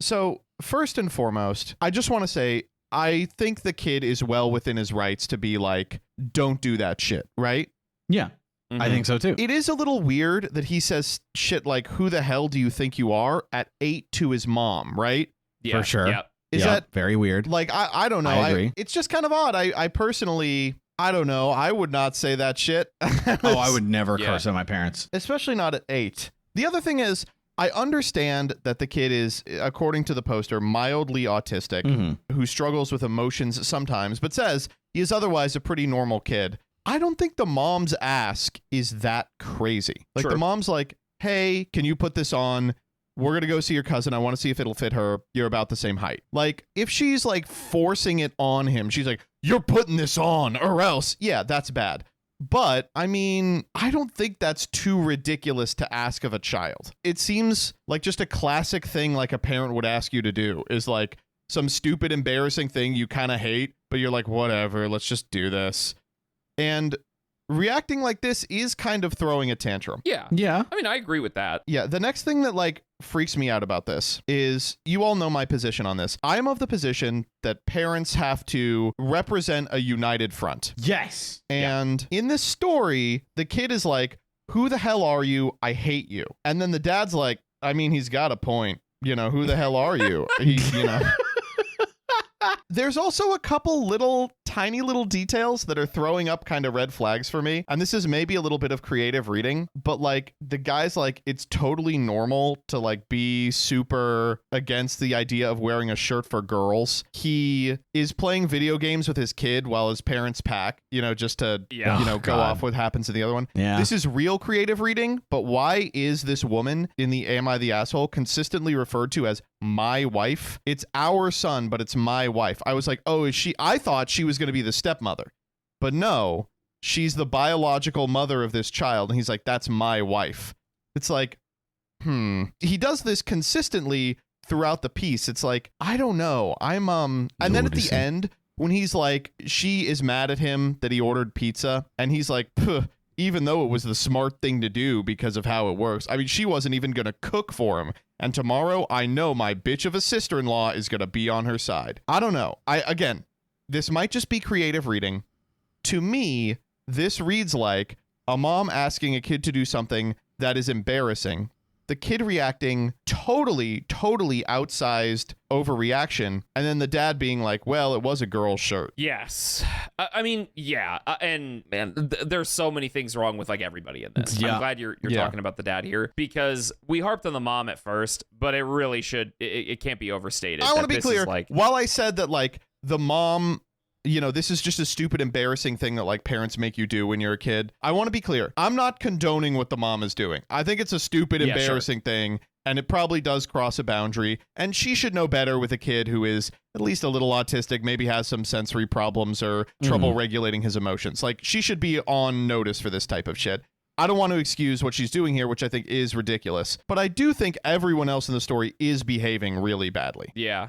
So, first and foremost, I just want to say I think the kid is well within his rights to be like, don't do that shit, right? Yeah, I think so too. It is a little weird that he says shit like, who the hell do you think you are at 8 to his mom, right? Yeah, For sure. Yeah. Is Yeah, that very weird? like, I don't know. I agree. It's just kind of odd. I personally, I don't know. I would not say that shit. Oh, I would never Yeah. curse at my parents. Especially not at 8. The other thing is, I understand that the kid is, according to the poster, mildly autistic, Mhm. who struggles with emotions sometimes, but says he is otherwise a pretty normal kid. I don't think the mom's ask is that crazy. Like, True. the mom's like, hey, can you put this on? We're going to go see your cousin. I want to see if it'll fit her. You're about the same height. Like, if she's like forcing it on him, she's like, you're putting this on or else. Yeah, that's bad. But, I mean, I don't think that's too ridiculous to ask of a child. It seems like just a classic thing like a parent would ask you to do is like some stupid, embarrassing thing you kind of hate, but you're like, whatever, let's just do this. And reacting like this is kind of throwing a tantrum. Yeah. Yeah. I mean, I agree with that. Yeah, the next thing that like freaks me out about this is, you all know my position on this. I am of the position that parents have to represent a united front. Yes. And in this story, the kid is like, who the hell are you? I hate you. And then the dad's like, I mean, he's got a point. You know, who the hell are you? You know. There's also a couple tiny little details that are throwing up kind of red flags for me. And this is maybe a little bit of creative reading, but like the guy's like, it's totally normal to like be super against the idea of wearing a shirt for girls. He is playing video games with his kid while his parents pack, you know, just to, Yeah. you know, Oh, go God. off what happens to the other one. Yeah. This is real creative reading, but why is this woman in the Am I the Asshole consistently referred to as my wife? It's our son, but it's my wife. I was like, oh, is she? I thought she was going to be the stepmother, but no, she's the biological mother of this child. And he's like, that's my wife. It's like, He does this consistently throughout the piece. It's like, I don't know. And then at the Noticing. end, when he's like, she is mad at him that he ordered pizza, and he's like, "Puh, even though it was the smart thing to do because of how it works. I mean, she wasn't even going to cook for him. And tomorrow, I know my bitch of a sister-in-law is going to be on her side." I don't know. Again, this might just be creative reading. To me, this reads like a mom asking a kid to do something that is embarrassing, the kid reacting totally outsized overreaction, and then the dad being like, well, it was a girl's shirt. Yes. I mean, yeah. And man, there's so many things wrong with like everybody in this. Yeah. I'm glad you're Yeah. talking about the dad here, because we harped on the mom at first, but it really it can't be overstated. I want that to be this clear. is, like, While I said that, like, the mom, you know, this is just a stupid, embarrassing thing that like parents make you do when you're a kid. I want to be clear. I'm not condoning what the mom is doing. I think it's a stupid, Yeah, sure. embarrassing thing, and it probably does cross a boundary. And she should know better with a kid who is at least a little autistic, maybe has some sensory problems or trouble regulating his emotions. Like, she should be on notice for this type of shit. I don't want to excuse what she's doing here, which I think is ridiculous, but I do think everyone else in the story is behaving really badly. Yeah.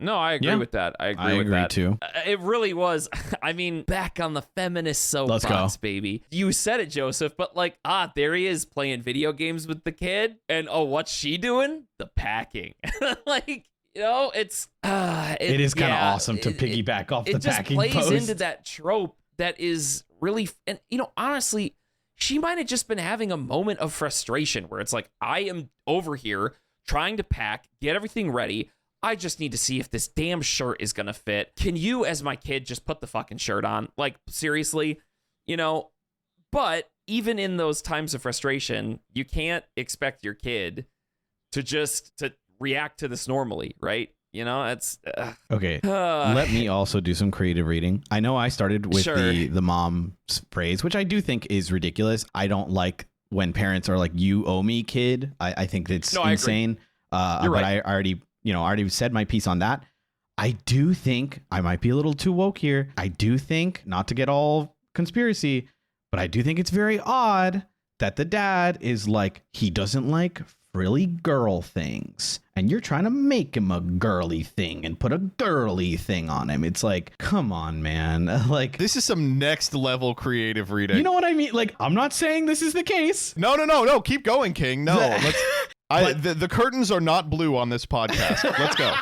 No, I agree Yeah. with that. I I agree with agree that. too. It really was. I mean, back on the feminist Let's soapbox, go. baby. You said it, Joseph, but like, there he is playing video games with the kid. And what's she doing? The packing. Like, you know, it's It is kind of awesome to piggyback off the it just packing plays post. into that trope that is really, and you know, honestly, she might have just been having a moment of frustration where it's like, I am over here trying to pack, get everything ready. I just need to see if this damn shirt is going to fit. Can you, as my kid, just put the fucking shirt on? Like, seriously, you know? But even in those times of frustration, you can't expect your kid to react to this normally, right? You know, it's Okay. Let me also do some creative reading. I know I started with Sure. the mom's phrase, which I do think is ridiculous. I don't like when parents are like, "You owe me, kid." I think that's No, I agree. insane. But right. I already said my piece on that. I do think I might be a little too woke here. I do think, not to get all conspiracy, but I do think it's very odd that the dad is like, he doesn't like frilly girl things. and you're trying to make him a girly thing and put a girly thing on him. It's like, come on, man. Like, This is some next level creative reading. you know what I mean? Like, I'm not saying this is the case. No. Keep going, King. No, the curtains are not blue on this podcast. Let's go.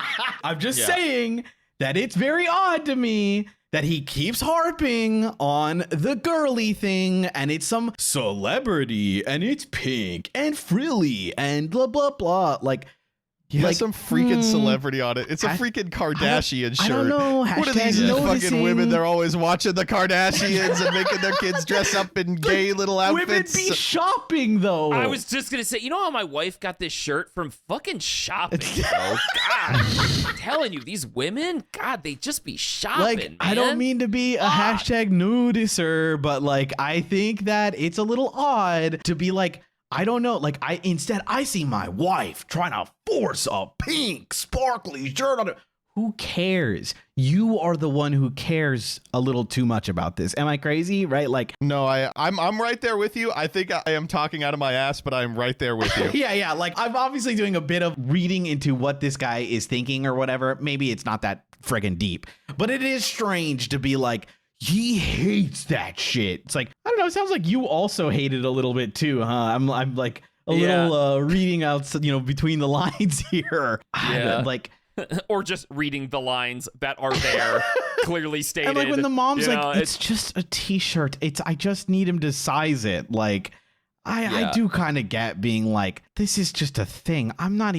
I'm just saying that it's very odd to me that he keeps harping on the girly thing, and it's some celebrity, and it's pink and frilly and blah, blah, blah. Like, He has some freaking celebrity on it. It's a freaking Kardashian shirt. I don't know. What are these Noticing. fucking women? They're always watching the Kardashians and making their kids dress up in gay little Women outfits. be shopping, though. I was just gonna say, you know how my wife got this shirt from fucking shopping, bro? God, I'm telling you, these women, God, they just be shopping. like, man. I don't mean to be a hashtag nudicer, but like, I think that it's a little odd to be like, I don't know. Like, I see my wife trying to force a pink sparkly shirt on it. Who cares? You are the one who cares a little too much about this. Am I crazy? Right? Like, No, I'm right there with you. I think I am talking out of my ass, but I'm right there with you. yeah. Like, I'm obviously doing a bit of reading into what this guy is thinking or whatever. Maybe it's not that friggin' deep, but it is strange to be like, he hates that shit. It's like, I don't know. It sounds like you also hate it a little bit too, huh? I'm like a little reading out, between the lines here. Yeah. Like, or just reading the lines that are there, clearly stated. and like when the mom's you like, know, it's just a t-shirt. I just need him to size it. Like, I do kind of get being like, this is just a thing. I'm not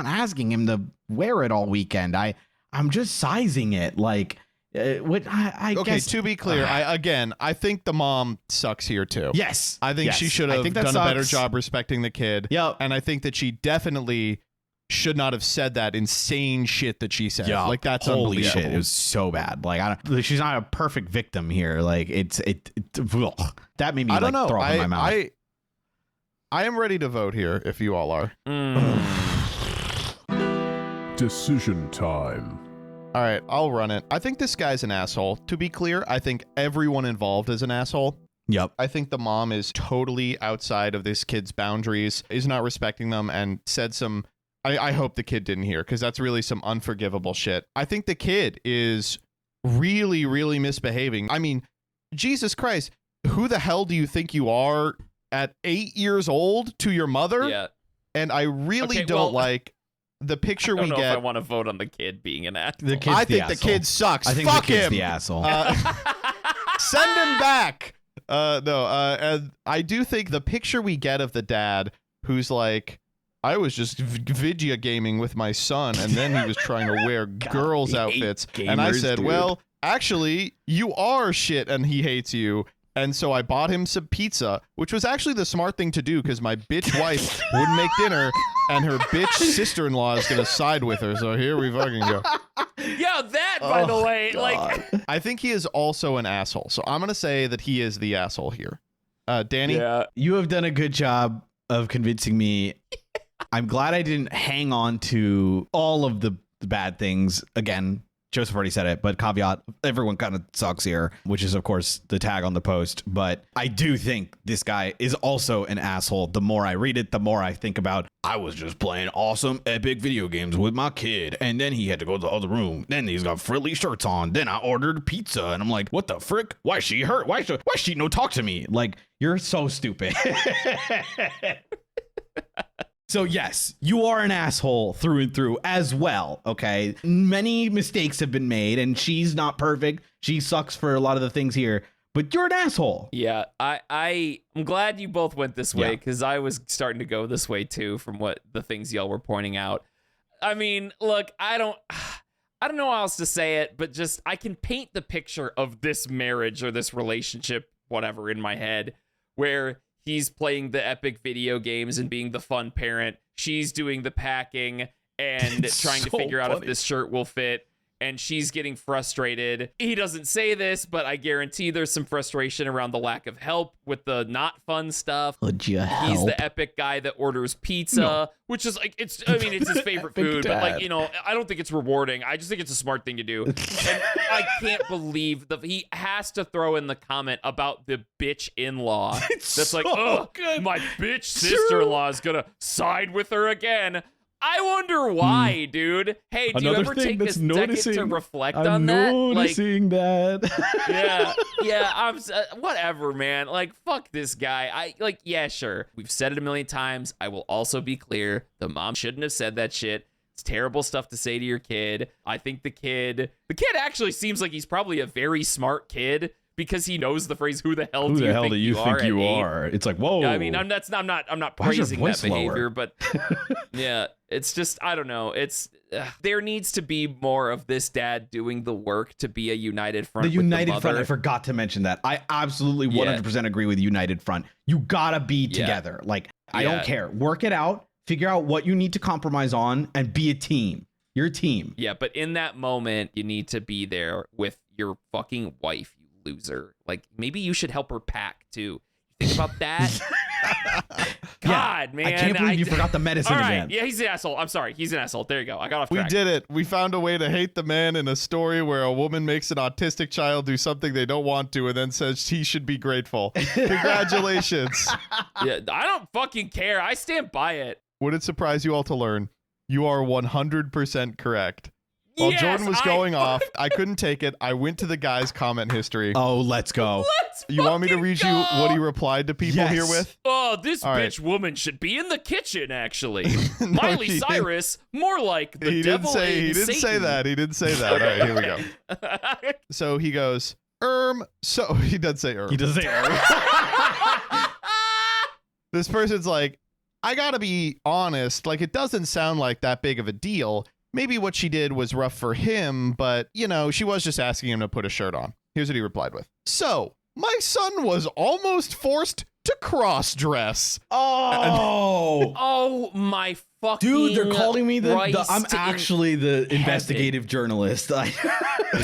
asking him to wear it all weekend. I'm just sizing it. Like, what I Okay, guess. to be clear, I think the mom sucks here too. Yes. I think she should I have think that done a better sucks. job respecting the kid. Yep. And I think that she definitely should not have said that insane shit that she said. Yeah, Like, that's holy unbelievable. shit. It was so bad. Like, she's not a perfect victim here. Like, ugh. That made me I don't like know. throw up in my mouth. I am ready to vote here if you all are. Decision time. All right, I'll run it. I think this guy's an asshole. To be clear, I think everyone involved is an asshole. Yep. I think the mom is totally outside of this kid's boundaries, is not respecting them, and said some... I hope the kid didn't hear, because that's really some unforgivable shit. I think the kid is really, really misbehaving. I mean, Jesus Christ, who the hell do you think you are at 8 years old to your mother? Yeah. And I really Okay, don't well, like the picture I don't we know get. if I want to vote on the kid being an asshole. The kid's I the think the asshole. kid sucks. I think Fuck the kid's him. the asshole. Send him back. And I do think the picture we get of the dad, who's like, I was just video gaming with my son, and then he was trying to wear girls' he outfits. hates And I gamers, said, dude. well, actually, you are shit, and he hates you. And so I bought him some pizza, which was actually the smart thing to do, because my bitch wife wouldn't make dinner, and her bitch sister-in-law is going to side with her. So here we fucking go. Yeah, that, by the way, like... I think he is also an asshole. So I'm going to say that he is the asshole here. Danny? Yeah. You have done a good job of convincing me. I'm glad I didn't hang on to all of the bad things. Again, Joseph already said it, but caveat, everyone kind of sucks here, which is, of course, the tag on the post. But I do think this guy is also an asshole. The more I read it, the more I think about, I was just playing awesome, epic video games with my kid, and then he had to go to the other room. Then he's got frilly shirts on. Then I ordered pizza, and I'm like, what the frick? Why is she hurt? Why she no talk to me? Like, you're so stupid. So yes, you are an asshole through and through as well, okay? Many mistakes have been made, and she's not perfect. She sucks for a lot of the things here, but you're an asshole. Yeah, I'm glad you both went this way, Yeah. because I was starting to go this way too from what the things y'all were pointing out. I mean, look, I don't know how else to say it, but just I can paint the picture of this marriage or this relationship, whatever, in my head, where he's playing the epic video games and being the fun parent. She's doing the packing and It's trying to so figure out if funny. this shirt will fit. And she's getting frustrated. He doesn't say this, but I guarantee there's some frustration around the lack of help with the not fun stuff. Would you He's the epic guy that orders pizza, which is like, it's his favorite Epic food, but like, dad. you know, I don't think it's rewarding. I just think it's a smart thing to do. And I can't believe he has to throw in the comment about the bitch in-law. It's That's like, so oh, good. my bitch sister-in-law is gonna side with her again. I wonder why, dude. Hey, do you ever take a second to reflect on that? Noticing that. Yeah. Whatever, man. Like, fuck this guy. Yeah, sure. We've said it a million times. I will also be clear. The mom shouldn't have said that shit. It's terrible stuff to say to your kid. I think the kid actually seems like he's probably a very smart kid because he knows the phrase, who the hell do you think you are? It's like, whoa. I mean, I'm not praising that behavior, but yeah, it's just, I don't know. There needs to be more of this dad doing the work to be a united front. The united front, I forgot to mention that. I absolutely 100% agree with united front. You gotta be together. Like, I don't care. Work it out. Figure out what you need to compromise on and be a team. You're a team. Yeah, but in that moment, you need to be there with your fucking wife, you loser. Like, maybe you should help her pack too. Think about that. God, man. I can't believe you forgot the medicine again. Yeah, he's an asshole. I'm sorry. He's an asshole. There you go. I got off track. We did it. We found a way to hate the man in a story where a woman makes an autistic child do something they don't want to and then says he should be grateful. Congratulations. Yeah, I don't fucking care. I stand by it. Would it surprise you all to learn you are 100% correct? While Jordan was going off, I couldn't take it. I went to the guy's comment history. Oh, let's go. You want me to read you what he replied to people here with? Oh, this bitch woman should be in the kitchen, actually. Miley Cyrus, more like the devil and Satan. He didn't say that. He didn't say that. All right, here we go. So he goes, so he does say He does say This person's like, I gotta be honest, like, it doesn't sound like that big of a deal. Maybe what she did was rough for him, but, you know, she was just asking him to put a shirt on. Here's what he replied with. So, my son was almost forced to cross-dress. Oh my fucking Dude, they're calling me I'm Christ actually the investigative journalist.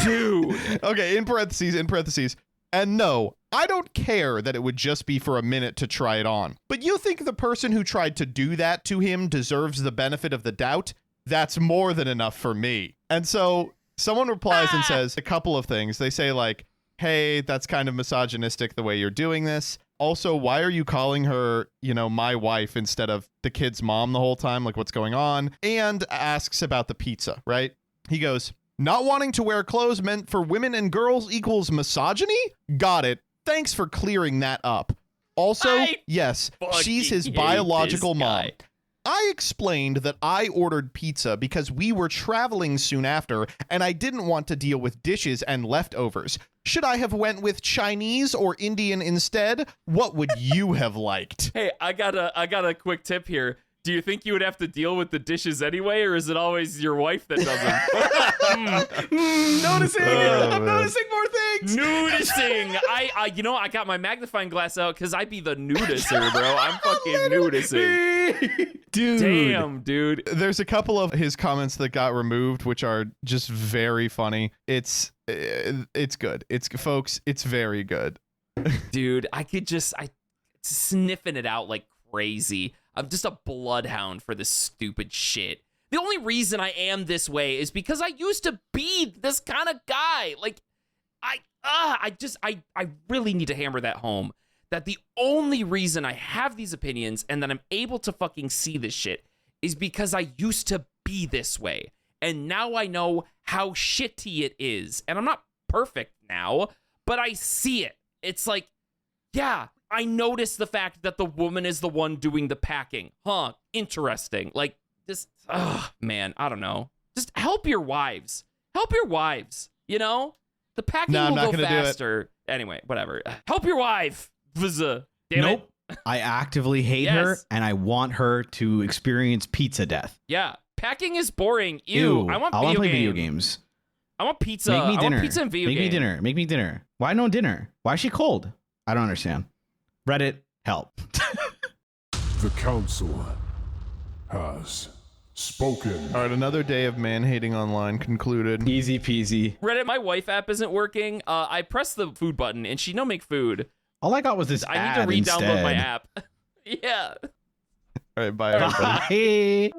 Dude. Okay, in parentheses. And no, I don't care that it would just be for a minute to try it on. But you think the person who tried to do that to him deserves the benefit of the doubt? That's more than enough for me. And so someone replies and says a couple of things. They say, like, hey, that's kind of misogynistic the way you're doing this. Also, why are you calling her, you know, my wife instead of the kid's mom the whole time? Like, what's going on? And asks about the pizza, right? He goes, not wanting to wear clothes meant for women and girls equals misogyny? Got it. Thanks for clearing that up. Also, yes, she's his biological mom. I explained that I ordered pizza because we were traveling soon after and I didn't want to deal with dishes and leftovers. Should I have went with Chinese or Indian instead? What would you have liked? Hey, I got a quick tip here. Do you think you would have to deal with the dishes anyway, or is it always your wife that doesn't? Noticing. I'm noticing more things. Noticing. I got my magnifying glass out because I be the nudicer, bro. I'm fucking nudicing. Dude. Damn, dude. There's a couple of his comments that got removed, which are just very funny. It's good. Folks, it's very good. Dude, I sniffing it out like crazy. I'm just a bloodhound for this stupid shit. The only reason I am this way is because I used to be this kind of guy. Like, I really need to hammer that home. That the only reason I have these opinions and that I'm able to fucking see this shit is because I used to be this way. And now I know how shitty it is. And I'm not perfect now, but I see it. It's like, yeah, I notice the fact that the woman is the one doing the packing. Huh, interesting. Like, just, man, I don't know. Just help your wives. Help your wives, you know? The packing will go faster. Anyway, whatever. Help your wife. Damn nope. It. I actively hate her, and I want her to experience pizza death. Yeah. Packing is boring. Ew. I want video games. I want pizza. Make me dinner. I want pizza and video games. Make me dinner. Why no dinner? Why is she cold? I don't understand. Reddit, help. The Council has spoken. All right, another day of man-hating online concluded. Easy peasy. Reddit, my wife app isn't working. I pressed the food button, and she no make food. All I got was this I need to re-download my app. Yeah. All right, bye, everybody. Bye.